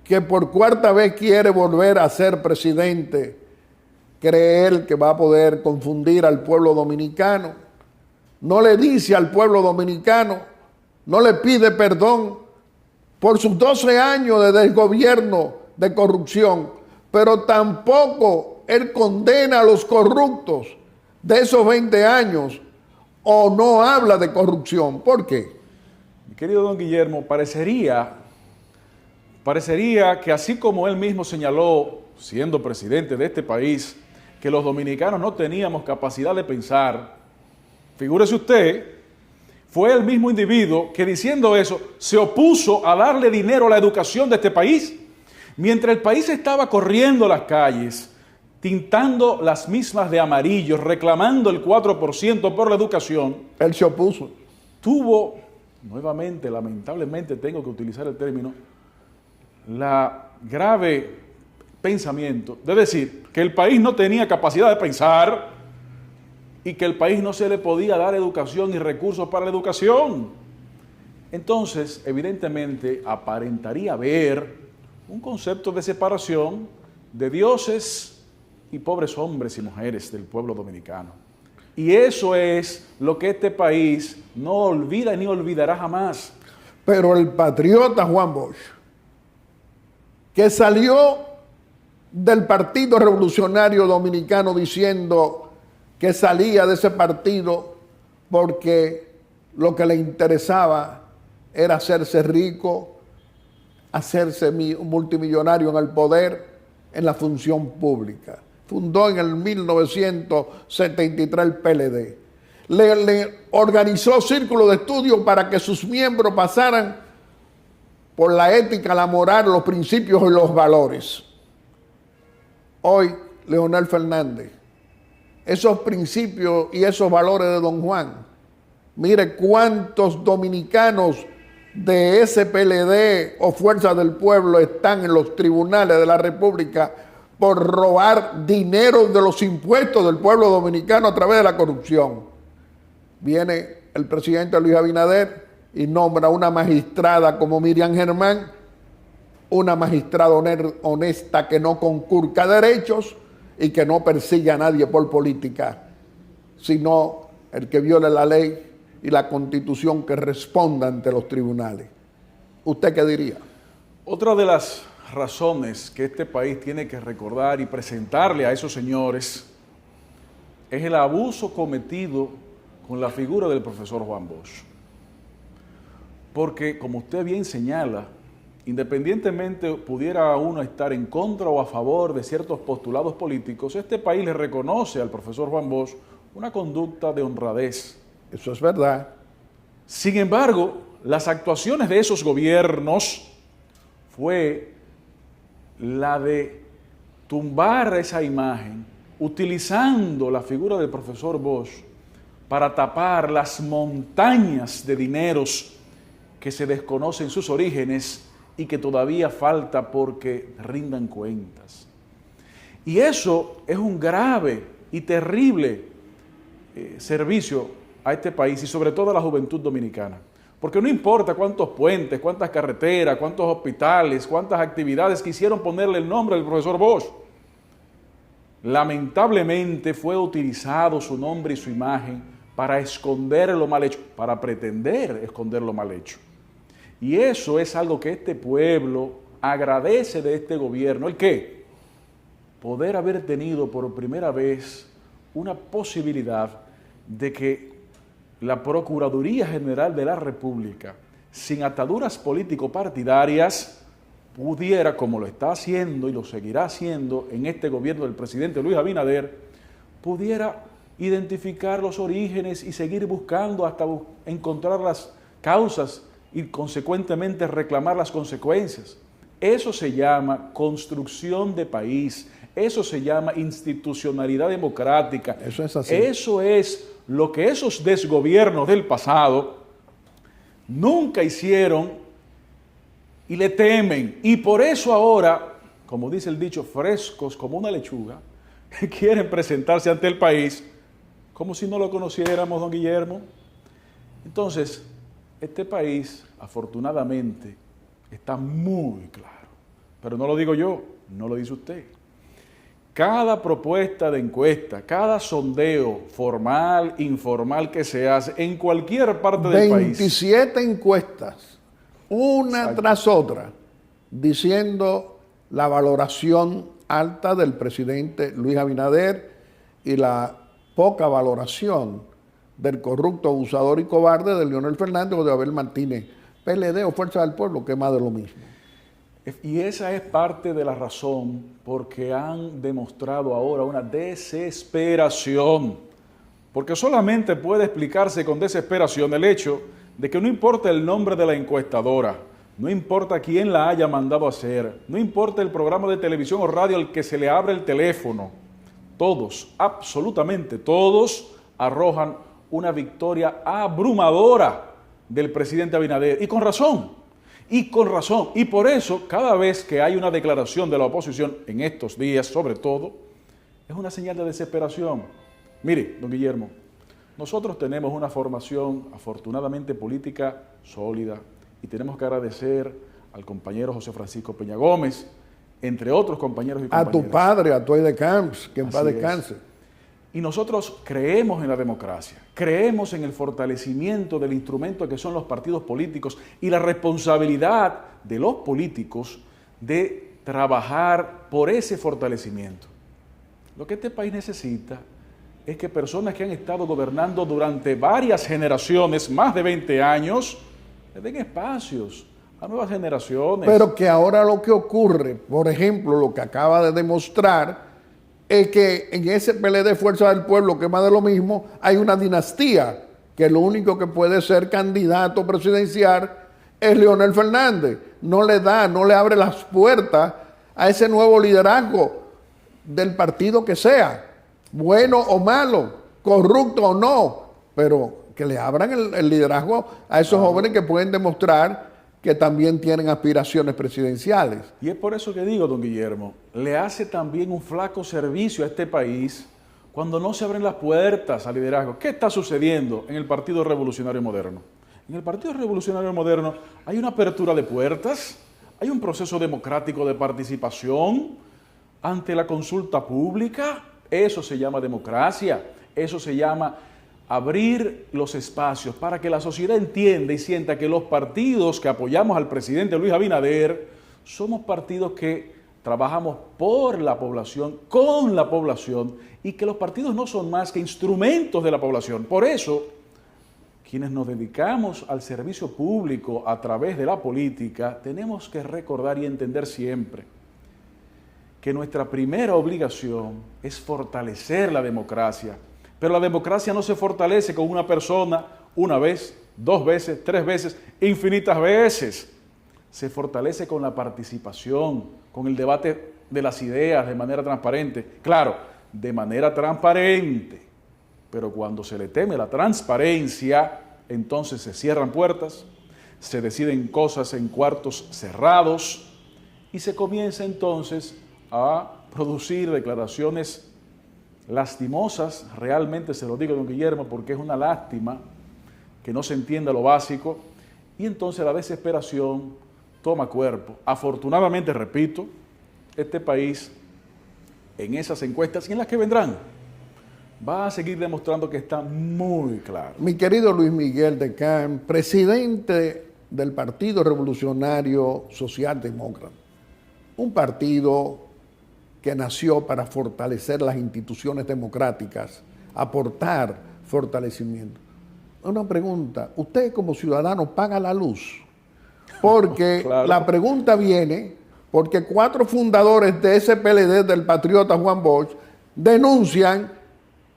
que por cuarta vez quiere volver a ser presidente, cree él que va a poder confundir al pueblo dominicano? No le dice al pueblo dominicano, no le pide perdón por sus 12 años de desgobierno, de corrupción, pero tampoco él condena a los corruptos de esos 20 años o no habla de corrupción. ¿Por qué? Mi querido don Guillermo, parecería que así como él mismo señaló, siendo presidente de este país, que los dominicanos no teníamos capacidad de pensar, figúrese usted, fue el mismo individuo que diciendo eso se opuso a darle dinero a la educación de este país. Mientras el país estaba corriendo las calles, tintando las mismas de amarillo, reclamando el 4% por la educación, Él se opuso. tuvo, nuevamente, lamentablemente tengo que utilizar el término, la grave pensamiento de decir que el país no tenía capacidad de pensar y que el país no se le podía dar educación y recursos para la educación. Entonces, evidentemente, aparentaría haber un concepto de separación de dioses y pobres hombres y mujeres del pueblo dominicano. Y eso es lo que este país no olvida ni olvidará jamás. Pero el patriota Juan Bosch, que salió del Partido Revolucionario Dominicano diciendo que salía de ese partido porque lo que le interesaba era hacerse rico, hacerse multimillonario en el poder, en la función pública. Fundó en el 1973 el PLD. Le organizó círculos de estudio para que sus miembros pasaran por la ética, la moral, los principios y los valores. Hoy, Leonel Fernández, esos principios y esos valores de don Juan, mire cuántos dominicanos de ese PLD o Fuerza del Pueblo están en los tribunales de la República por robar dinero de los impuestos del pueblo dominicano a través de la corrupción. Viene el presidente Luis Abinader y nombra una magistrada como Miriam Germán, una magistrada honesta que no conculca derechos y que no persigue a nadie por política, sino el que viole la ley y la Constitución que responda ante los tribunales. ¿Usted qué diría? Otra de las razones que este país tiene que recordar y presentarle a esos señores es el abuso cometido con la figura del profesor Juan Bosch. Porque, como usted bien señala, independientemente pudiera uno estar en contra o a favor de ciertos postulados políticos, este país le reconoce al profesor Juan Bosch una conducta de honradez. Eso es verdad. Sin embargo, las actuaciones de esos gobiernos fue la de tumbar esa imagen utilizando la figura del profesor Bosch para tapar las montañas de dineros que se desconocen sus orígenes y que todavía falta porque rindan cuentas. Y eso es un grave y terrible servicio a este país y sobre todo a la juventud dominicana. Porque no importa cuántos puentes, cuántas carreteras, cuántos hospitales, cuántas actividades quisieron ponerle el nombre del profesor Bosch. Lamentablemente fue utilizado su nombre y su imagen para esconder lo mal hecho, para pretender esconder lo mal hecho. Y eso es algo que este pueblo agradece de este gobierno. ¿El qué? Poder haber tenido por primera vez una posibilidad de que la Procuraduría General de la República, sin ataduras político-partidarias, pudiera, como lo está haciendo y lo seguirá haciendo en este gobierno del presidente Luis Abinader, pudiera identificar los orígenes y seguir buscando hasta encontrar las causas y consecuentemente reclamar las consecuencias. Eso se llama construcción de país, eso se llama institucionalidad democrática. Eso es así. Eso es lo que esos desgobiernos del pasado nunca hicieron y le temen. Y por eso ahora, como dice el dicho, frescos como una lechuga, quieren presentarse ante el país como si no lo conociéramos, don Guillermo. Entonces, este país, afortunadamente, está muy claro. Pero no lo digo yo, no lo dice usted. Cada propuesta de encuesta, cada sondeo formal, informal que se hace en cualquier parte del país. 27 encuestas, una Exacto. tras otra, diciendo la valoración alta del presidente Luis Abinader y la poca valoración del corrupto, abusador y cobarde de Leonel Fernández o de Abel Martínez, PLD o Fuerza del Pueblo, que es más de lo mismo. Y esa es parte de la razón porque han demostrado ahora una desesperación. Porque solamente puede explicarse con desesperación el hecho de que no importa el nombre de la encuestadora, no importa quién la haya mandado a hacer, no importa el programa de televisión o radio al que se le abre el teléfono, todos, absolutamente todos, arrojan una victoria abrumadora del presidente Abinader. Y con razón. Y por eso, cada vez que hay una declaración de la oposición, en estos días sobre todo, es una señal de desesperación. Mire, don Guillermo, nosotros tenemos una formación afortunadamente política sólida y tenemos que agradecer al compañero José Francisco Peña Gómez, entre otros compañeros y compañeras. A tu padre, a Toy de Camps, que en paz Así descanse. es. Y nosotros creemos en la democracia, creemos en el fortalecimiento del instrumento que son los partidos políticos y la responsabilidad de los políticos de trabajar por ese fortalecimiento. Lo que este país necesita es que personas que han estado gobernando durante varias generaciones, más de 20 años, le den espacios a nuevas generaciones. Pero que ahora lo que ocurre, por ejemplo, lo que acaba de demostrar, es que en ese PLD Fuerza del Pueblo, que es más de lo mismo, hay una dinastía, que lo único que puede ser candidato presidencial es Leonel Fernández. No le abre las puertas a ese nuevo liderazgo del partido que sea, bueno o malo, corrupto o no, pero que le abran el liderazgo a esos jóvenes que pueden demostrar que también tienen aspiraciones presidenciales. Y es por eso que digo, don Guillermo, le hace también un flaco servicio a este país cuando no se abren las puertas al liderazgo. ¿Qué está sucediendo en el Partido Revolucionario Moderno? En el Partido Revolucionario Moderno hay una apertura de puertas, hay un proceso democrático de participación ante la consulta pública. Eso se llama democracia, eso se llama abrir los espacios para que la sociedad entienda y sienta que los partidos que apoyamos al presidente Luis Abinader Somos partidos que trabajamos por la población, con la población, y que los partidos no son más que instrumentos de la población. Por eso, quienes nos dedicamos al servicio público a través de la política, tenemos que recordar y entender siempre que nuestra primera obligación es fortalecer la democracia. Pero la democracia no se fortalece con una persona una vez, 2 veces, 3 veces, infinitas veces. Se fortalece con la participación, con el debate de las ideas de manera transparente. Claro, de manera transparente. Pero cuando se le teme la transparencia, entonces se cierran puertas, se deciden cosas en cuartos cerrados y se comienza entonces a producir declaraciones lastimosas. Realmente se lo digo, don Guillermo, porque es una lástima que no se entienda lo básico, y entonces la desesperación toma cuerpo. Afortunadamente, repito, este país en esas encuestas y en las que vendrán va a seguir demostrando que está muy claro. Mi querido Luis Miguel Decán, presidente del Partido Revolucionario Socialdemócrata, un partido que nació para fortalecer las instituciones democráticas, aportar fortalecimiento. Una pregunta, ¿usted como ciudadano paga la luz? Porque claro, la pregunta viene porque 4 fundadores de ese PLD del patriota Juan Bosch denuncian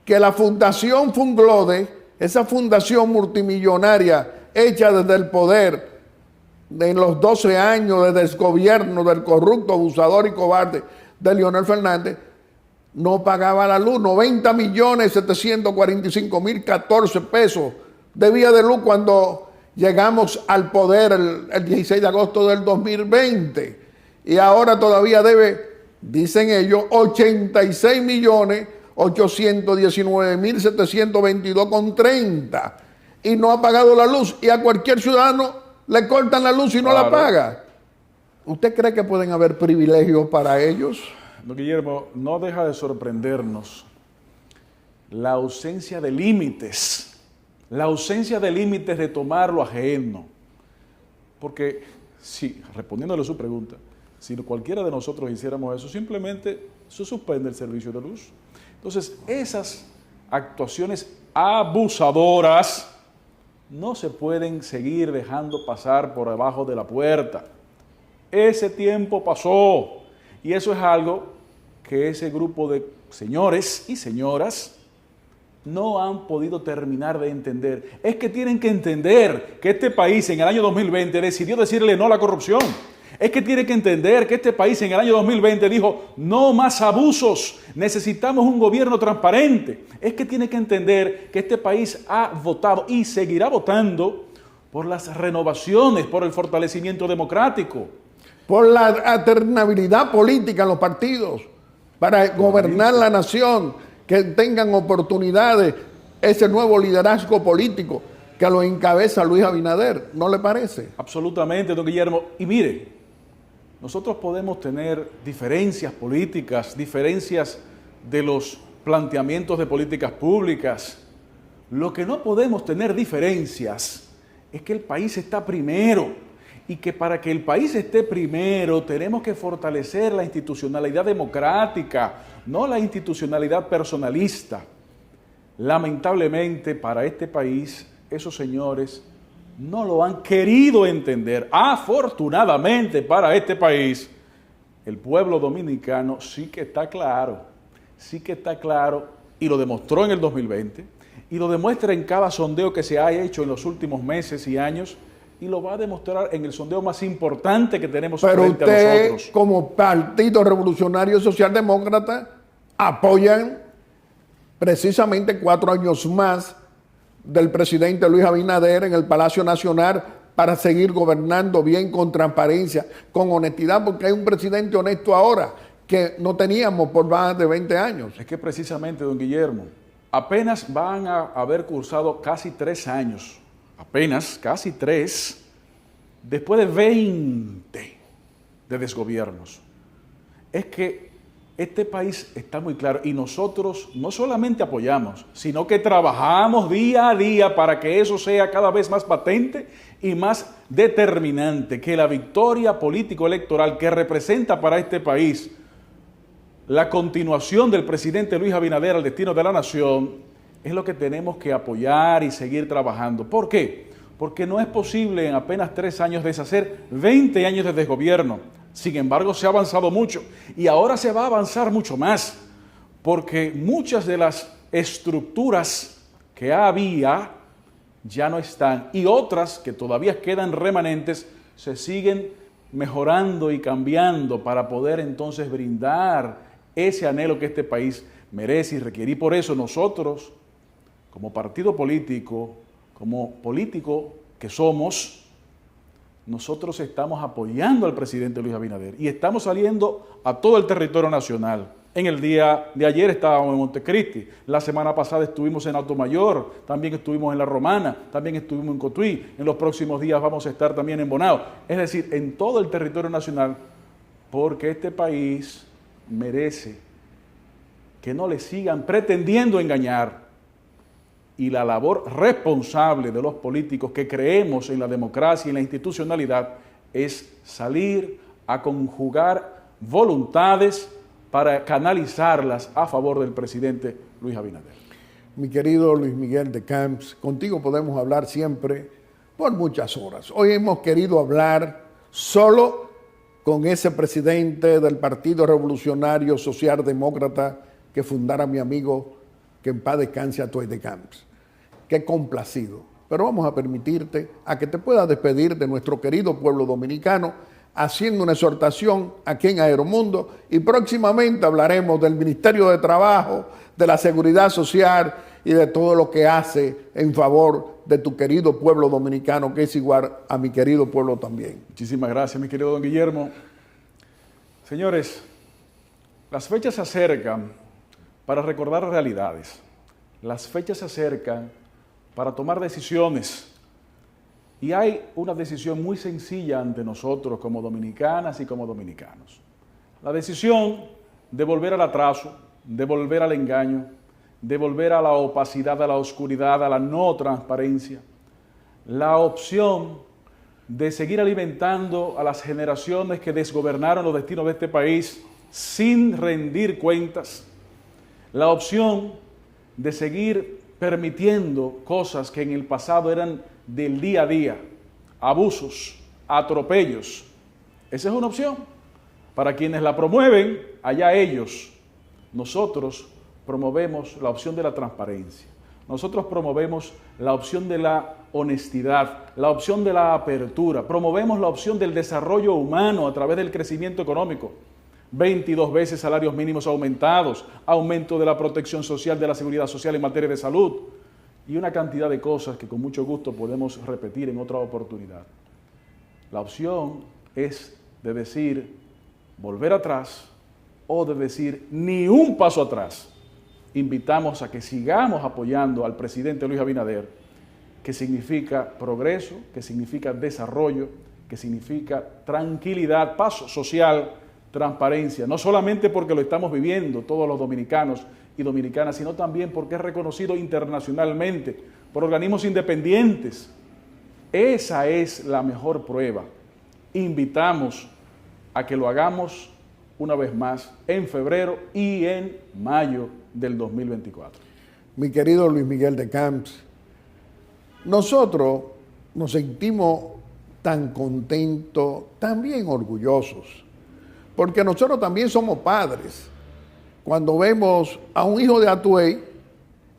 que la Fundación Funglode, esa fundación multimillonaria hecha desde el poder en los 12 años de desgobierno del corrupto, abusador y cobarde de Leonel Fernández, no pagaba la luz. 90.745.014 pesos debía de luz cuando llegamos al poder el 16 de agosto del 2020. Y ahora todavía debe, dicen ellos, 86.819.722,30. Y no ha pagado la luz. Y a cualquier ciudadano le cortan la luz y no la paga. ¿Usted cree que pueden haber privilegios para ellos? Don Guillermo, no deja de sorprendernos la ausencia de límites. La ausencia de límites de tomar lo ajeno. Porque, sí, respondiéndole a su pregunta, si cualquiera de nosotros hiciéramos eso, simplemente se suspende el servicio de luz. Entonces, esas actuaciones abusadoras no se pueden seguir dejando pasar por debajo de la puerta. Ese tiempo pasó, y eso es algo que ese grupo de señores y señoras no han podido terminar de entender. Es que tienen que entender que este país en el año 2020 decidió decirle no a la corrupción. Es que tienen que entender que este país en el año 2020 dijo no más abusos, necesitamos un gobierno transparente. Es que tiene que entender que este país ha votado y seguirá votando por las renovaciones, por el fortalecimiento democrático, por la alternabilidad política en los partidos, para gobernar la nación, que tengan oportunidades, ese nuevo liderazgo político que lo encabeza Luis Abinader, ¿no le parece? Absolutamente, don Guillermo. Y mire, nosotros podemos tener diferencias políticas, diferencias de los planteamientos de políticas públicas. Lo que no podemos tener diferencias es que el país está primero, y que para que el país esté primero tenemos que fortalecer la institucionalidad democrática, no la institucionalidad personalista. Lamentablemente para este país, esos señores no lo han querido entender. Afortunadamente para este país, el pueblo dominicano sí que está claro, y lo demostró en el 2020, y lo demuestra en cada sondeo que se ha hecho en los últimos meses y años, y lo va a demostrar en el sondeo más importante que tenemos frente a nosotros. Pero como Partido Revolucionario Socialdemócrata, apoyan precisamente 4 años más del presidente Luis Abinader en el Palacio Nacional para seguir gobernando bien, con transparencia, con honestidad, porque hay un presidente honesto ahora que no teníamos por más de 20 años. Es que precisamente, don Guillermo, apenas van a haber cursado casi 3 años, apenas casi 3, después de 20 de desgobiernos. Es que Este país está muy claro y nosotros no solamente apoyamos, sino que trabajamos día a día para que eso sea cada vez más patente y más determinante, que la victoria político-electoral que representa para este país la continuación del presidente Luis Abinader al destino de la nación es lo que tenemos que apoyar y seguir trabajando. ¿Por qué? Porque no es posible en apenas 3 años deshacer 20 años de desgobierno. Sin embargo, se ha avanzado mucho y ahora se va a avanzar mucho más, porque muchas de las estructuras que había ya no están y otras que todavía quedan remanentes se siguen mejorando y cambiando para poder entonces brindar ese anhelo que este país merece y requiere. Y por eso nosotros, como partido político, como político que somos, nosotros estamos apoyando al presidente Luis Abinader y estamos saliendo a todo el territorio nacional. En el día de ayer estábamos en Montecristi, la semana pasada estuvimos en Atomayor, también estuvimos en La Romana, también estuvimos en Cotuí, en los próximos días vamos a estar también en Bonao, es decir, en todo el territorio nacional, porque este país merece que no le sigan pretendiendo engañar. Y la labor responsable de los políticos que creemos en la democracia y en la institucionalidad es salir a conjugar voluntades para canalizarlas a favor del presidente Luis Abinader. Mi querido Luis Miguel de Camps, contigo podemos hablar siempre por muchas horas. Hoy hemos querido hablar solo con ese presidente del Partido Revolucionario Socialdemócrata que fundara mi amigo, que en paz descanse, Atuey de Camps. Qué complacido. Pero vamos a permitirte a que te puedas despedir de nuestro querido pueblo dominicano haciendo una exhortación aquí en Aeromundo y próximamente hablaremos del Ministerio de Trabajo, de la Seguridad Social y de todo lo que hace en favor de tu querido pueblo dominicano, que es igual a mi querido pueblo también. Muchísimas gracias, mi querido don Guillermo. Señores, las fechas se acercan para recordar realidades. Las fechas se acercan para tomar decisiones. Y hay una decisión muy sencilla ante nosotros como dominicanas y como dominicanos. La decisión de volver al atraso, de volver al engaño, de volver a la opacidad, a la oscuridad, a la no transparencia. La opción de seguir alimentando a las generaciones que desgobernaron los destinos de este país sin rendir cuentas. La opción de seguir permitiendo cosas que en el pasado eran del día a día, abusos, atropellos. Esa es una opción. Para quienes la promueven, allá ellos. Nosotros promovemos la opción de la transparencia. Nosotros promovemos la opción de la honestidad, la opción de la apertura. Promovemos la opción del desarrollo humano a través del crecimiento económico. 22 veces salarios mínimos aumentados, aumento de la protección social, de la seguridad social en materia de salud y una cantidad de cosas que con mucho gusto podemos repetir en otra oportunidad. La opción es de decir volver atrás o de decir ni un paso atrás. Invitamos a que sigamos apoyando al presidente Luis Abinader, que significa progreso, que significa desarrollo, que significa tranquilidad, paz social, transparencia, no solamente porque lo estamos viviendo todos los dominicanos y dominicanas, sino también porque es reconocido internacionalmente por organismos independientes. Esa es la mejor prueba. Invitamos a que lo hagamos una vez más en febrero y en mayo del 2024. Mi querido Luis Miguel de Camps, nosotros nos sentimos tan contentos, también orgullosos, porque nosotros también somos padres. Cuando vemos a un hijo de Atuey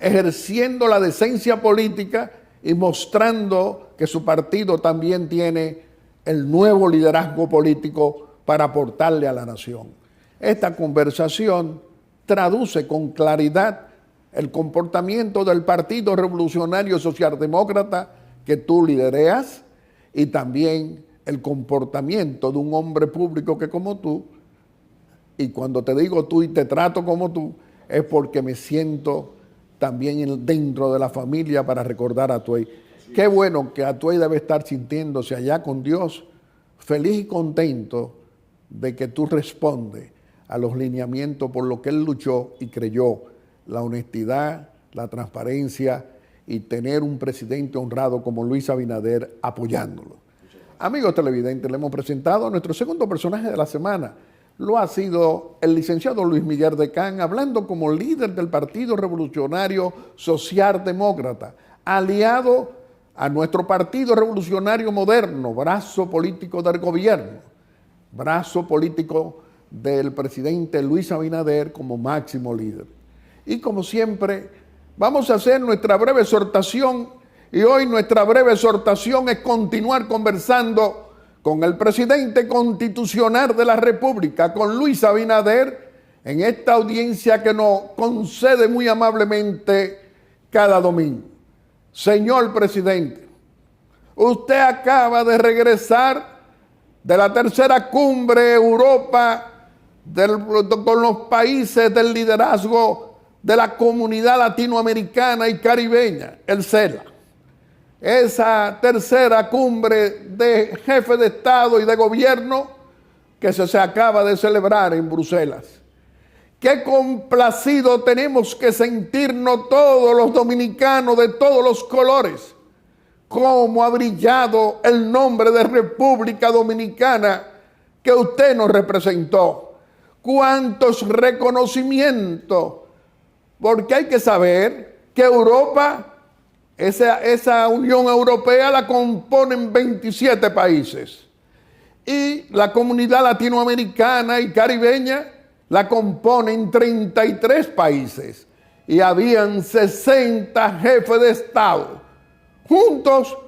ejerciendo la decencia política y mostrando que su partido también tiene el nuevo liderazgo político para aportarle a la nación. Esta conversación traduce con claridad el comportamiento del Partido Revolucionario Socialdemócrata que tú lidereas y también el comportamiento de un hombre público que como tú, y cuando te digo tú y te trato como tú, es porque me siento también dentro de la familia para recordar a Atuey. Qué bueno que Atuey debe estar sintiéndose allá con Dios, feliz y contento de que tú respondes a los lineamientos por lo que él luchó y creyó: la honestidad, la transparencia y tener un presidente honrado como Luis Abinader apoyándolo. Amigos televidentes, le hemos presentado a nuestro segundo personaje de la semana. Lo ha sido el licenciado Luis Miguel Decán, hablando como líder del Partido Revolucionario Socialdemócrata, aliado a nuestro Partido Revolucionario Moderno, brazo político del gobierno, brazo político del presidente Luis Abinader como máximo líder. Y como siempre, vamos a hacer nuestra breve exhortación, y hoy nuestra breve exhortación es continuar conversando con el presidente constitucional de la República, con Luis Abinader, en esta audiencia que nos concede muy amablemente cada domingo. Señor presidente, usted acaba de regresar de la tercera cumbre Europa con los países del liderazgo de la Comunidad Latinoamericana y Caribeña, el CELA. Esa tercera cumbre de jefes de Estado y de gobierno que se acaba de celebrar en Bruselas. Qué complacido tenemos que sentirnos todos los dominicanos de todos los colores, cómo ha brillado el nombre de República Dominicana que usted nos representó. Cuántos reconocimientos, porque hay que saber que Europa, esa Unión Europea la componen 27 países y la Comunidad Latinoamericana y Caribeña la componen 33 países y habían 60 jefes de Estado juntos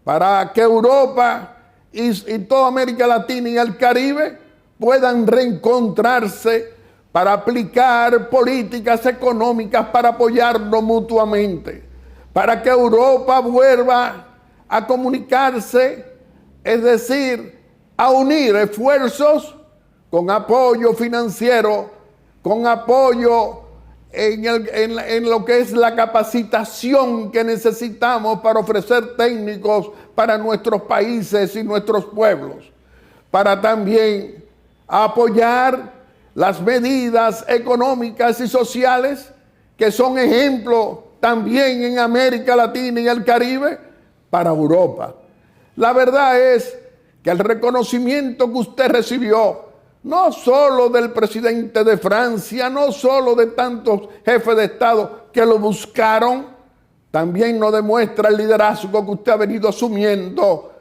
para que Europa y toda América Latina y el Caribe puedan reencontrarse para aplicar políticas económicas para apoyarnos mutuamente, para que Europa vuelva a comunicarse, es decir, a unir esfuerzos con apoyo financiero, con apoyo en lo que es la capacitación que necesitamos para ofrecer técnicos para nuestros países y nuestros pueblos, para también apoyar las medidas económicas y sociales que son ejemplo también en América Latina y el Caribe para Europa. La verdad es que el reconocimiento que usted recibió, no solo del presidente de Francia, no solo de tantos jefes de Estado que lo buscaron, también nos demuestra el liderazgo que usted ha venido asumiendo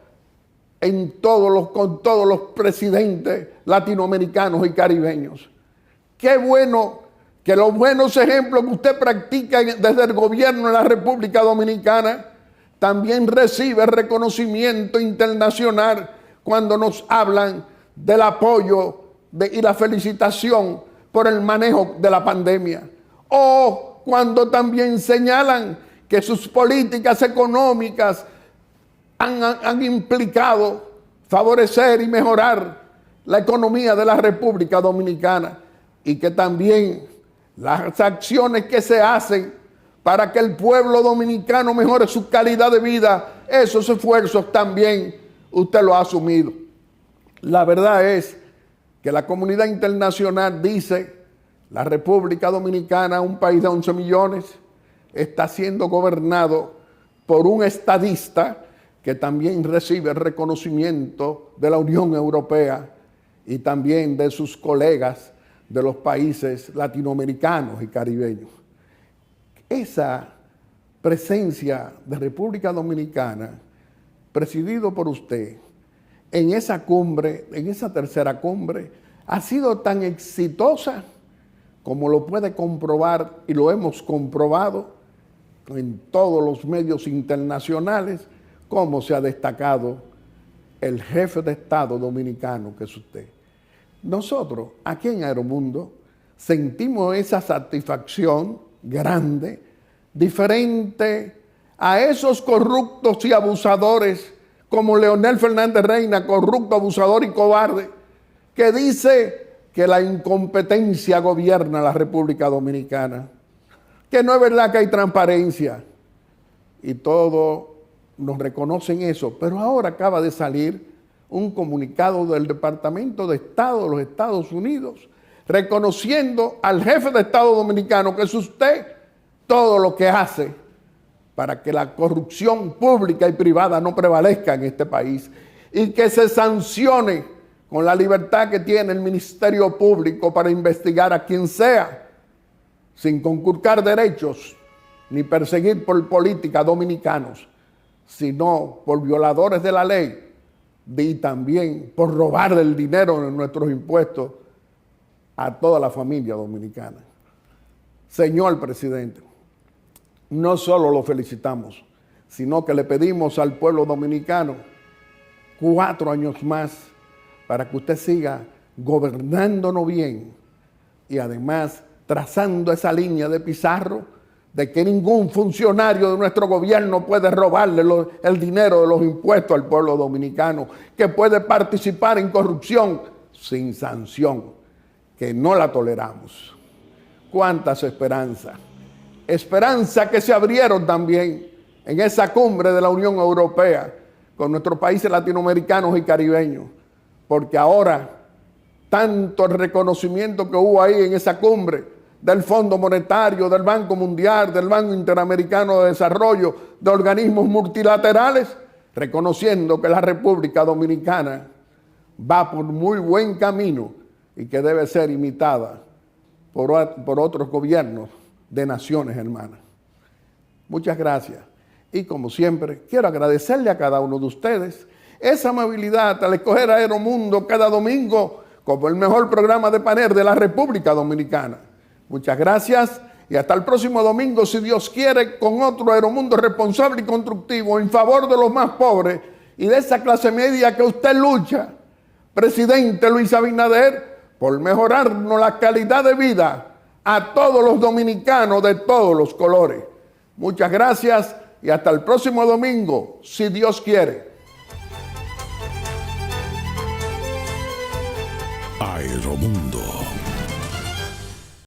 con todos los presidentes latinoamericanos y caribeños. Qué bueno que los buenos ejemplos que usted practica desde el gobierno de la República Dominicana también recibe reconocimiento internacional cuando nos hablan del apoyo y la felicitación por el manejo de la pandemia, o cuando también señalan que sus políticas económicas han implicado favorecer y mejorar la economía de la República Dominicana, y que también las acciones que se hacen para que el pueblo dominicano mejore su calidad de vida, esos esfuerzos también usted lo ha asumido. La verdad es que la comunidad internacional dice: la República Dominicana, un país de 11 millones, está siendo gobernado por un estadista que también recibe el reconocimiento de la Unión Europea y también de sus colegas de los países latinoamericanos y caribeños. Esa presencia de República Dominicana, presidido por usted, en esa cumbre, en esa tercera cumbre, ha sido tan exitosa como lo puede comprobar, y lo hemos comprobado en todos los medios internacionales, cómo se ha destacado el jefe de Estado dominicano que es usted. Nosotros, aquí en Aeromundo, sentimos esa satisfacción grande, diferente a esos corruptos y abusadores como Leonel Fernández Reina, corrupto, abusador y cobarde, que dice que la incompetencia gobierna la República Dominicana, que no es verdad que hay transparencia, y todos nos reconocen eso. Pero ahora acaba de salir un comunicado del Departamento de Estado de los Estados Unidos reconociendo al jefe de Estado dominicano que es usted todo lo que hace para que la corrupción pública y privada no prevalezca en este país y que se sancione con la libertad que tiene el Ministerio Público para investigar a quien sea, sin conculcar derechos ni perseguir por política dominicanos, sino por violadores de la ley y también por robar el dinero de nuestros impuestos a toda la familia dominicana. Señor presidente, no solo lo felicitamos, sino que le pedimos al pueblo dominicano 4 años más para que usted siga gobernándonos bien y además trazando esa línea de Pizarro de que ningún funcionario de nuestro gobierno puede robarle el dinero de los impuestos al pueblo dominicano, que puede participar en corrupción sin sanción, que no la toleramos. Cuántas esperanzas. Esperanza que se abrieron también en esa cumbre de la Unión Europea con nuestros países latinoamericanos y caribeños, porque ahora tanto el reconocimiento que hubo ahí en esa cumbre del Fondo Monetario, del Banco Mundial, del Banco Interamericano de Desarrollo, de organismos multilaterales, reconociendo que la República Dominicana va por muy buen camino y que debe ser imitada por otros gobiernos de naciones hermanas. Muchas gracias. Y como siempre, quiero agradecerle a cada uno de ustedes esa amabilidad al escoger a Aeromundo cada domingo como el mejor programa de panel de la República Dominicana. Muchas gracias y hasta el próximo domingo, si Dios quiere, con otro Aeromundo responsable y constructivo en favor de los más pobres y de esa clase media que usted lucha, presidente Luis Abinader, por mejorarnos la calidad de vida a todos los dominicanos de todos los colores. Muchas gracias y hasta el próximo domingo, si Dios quiere. Aeromundo.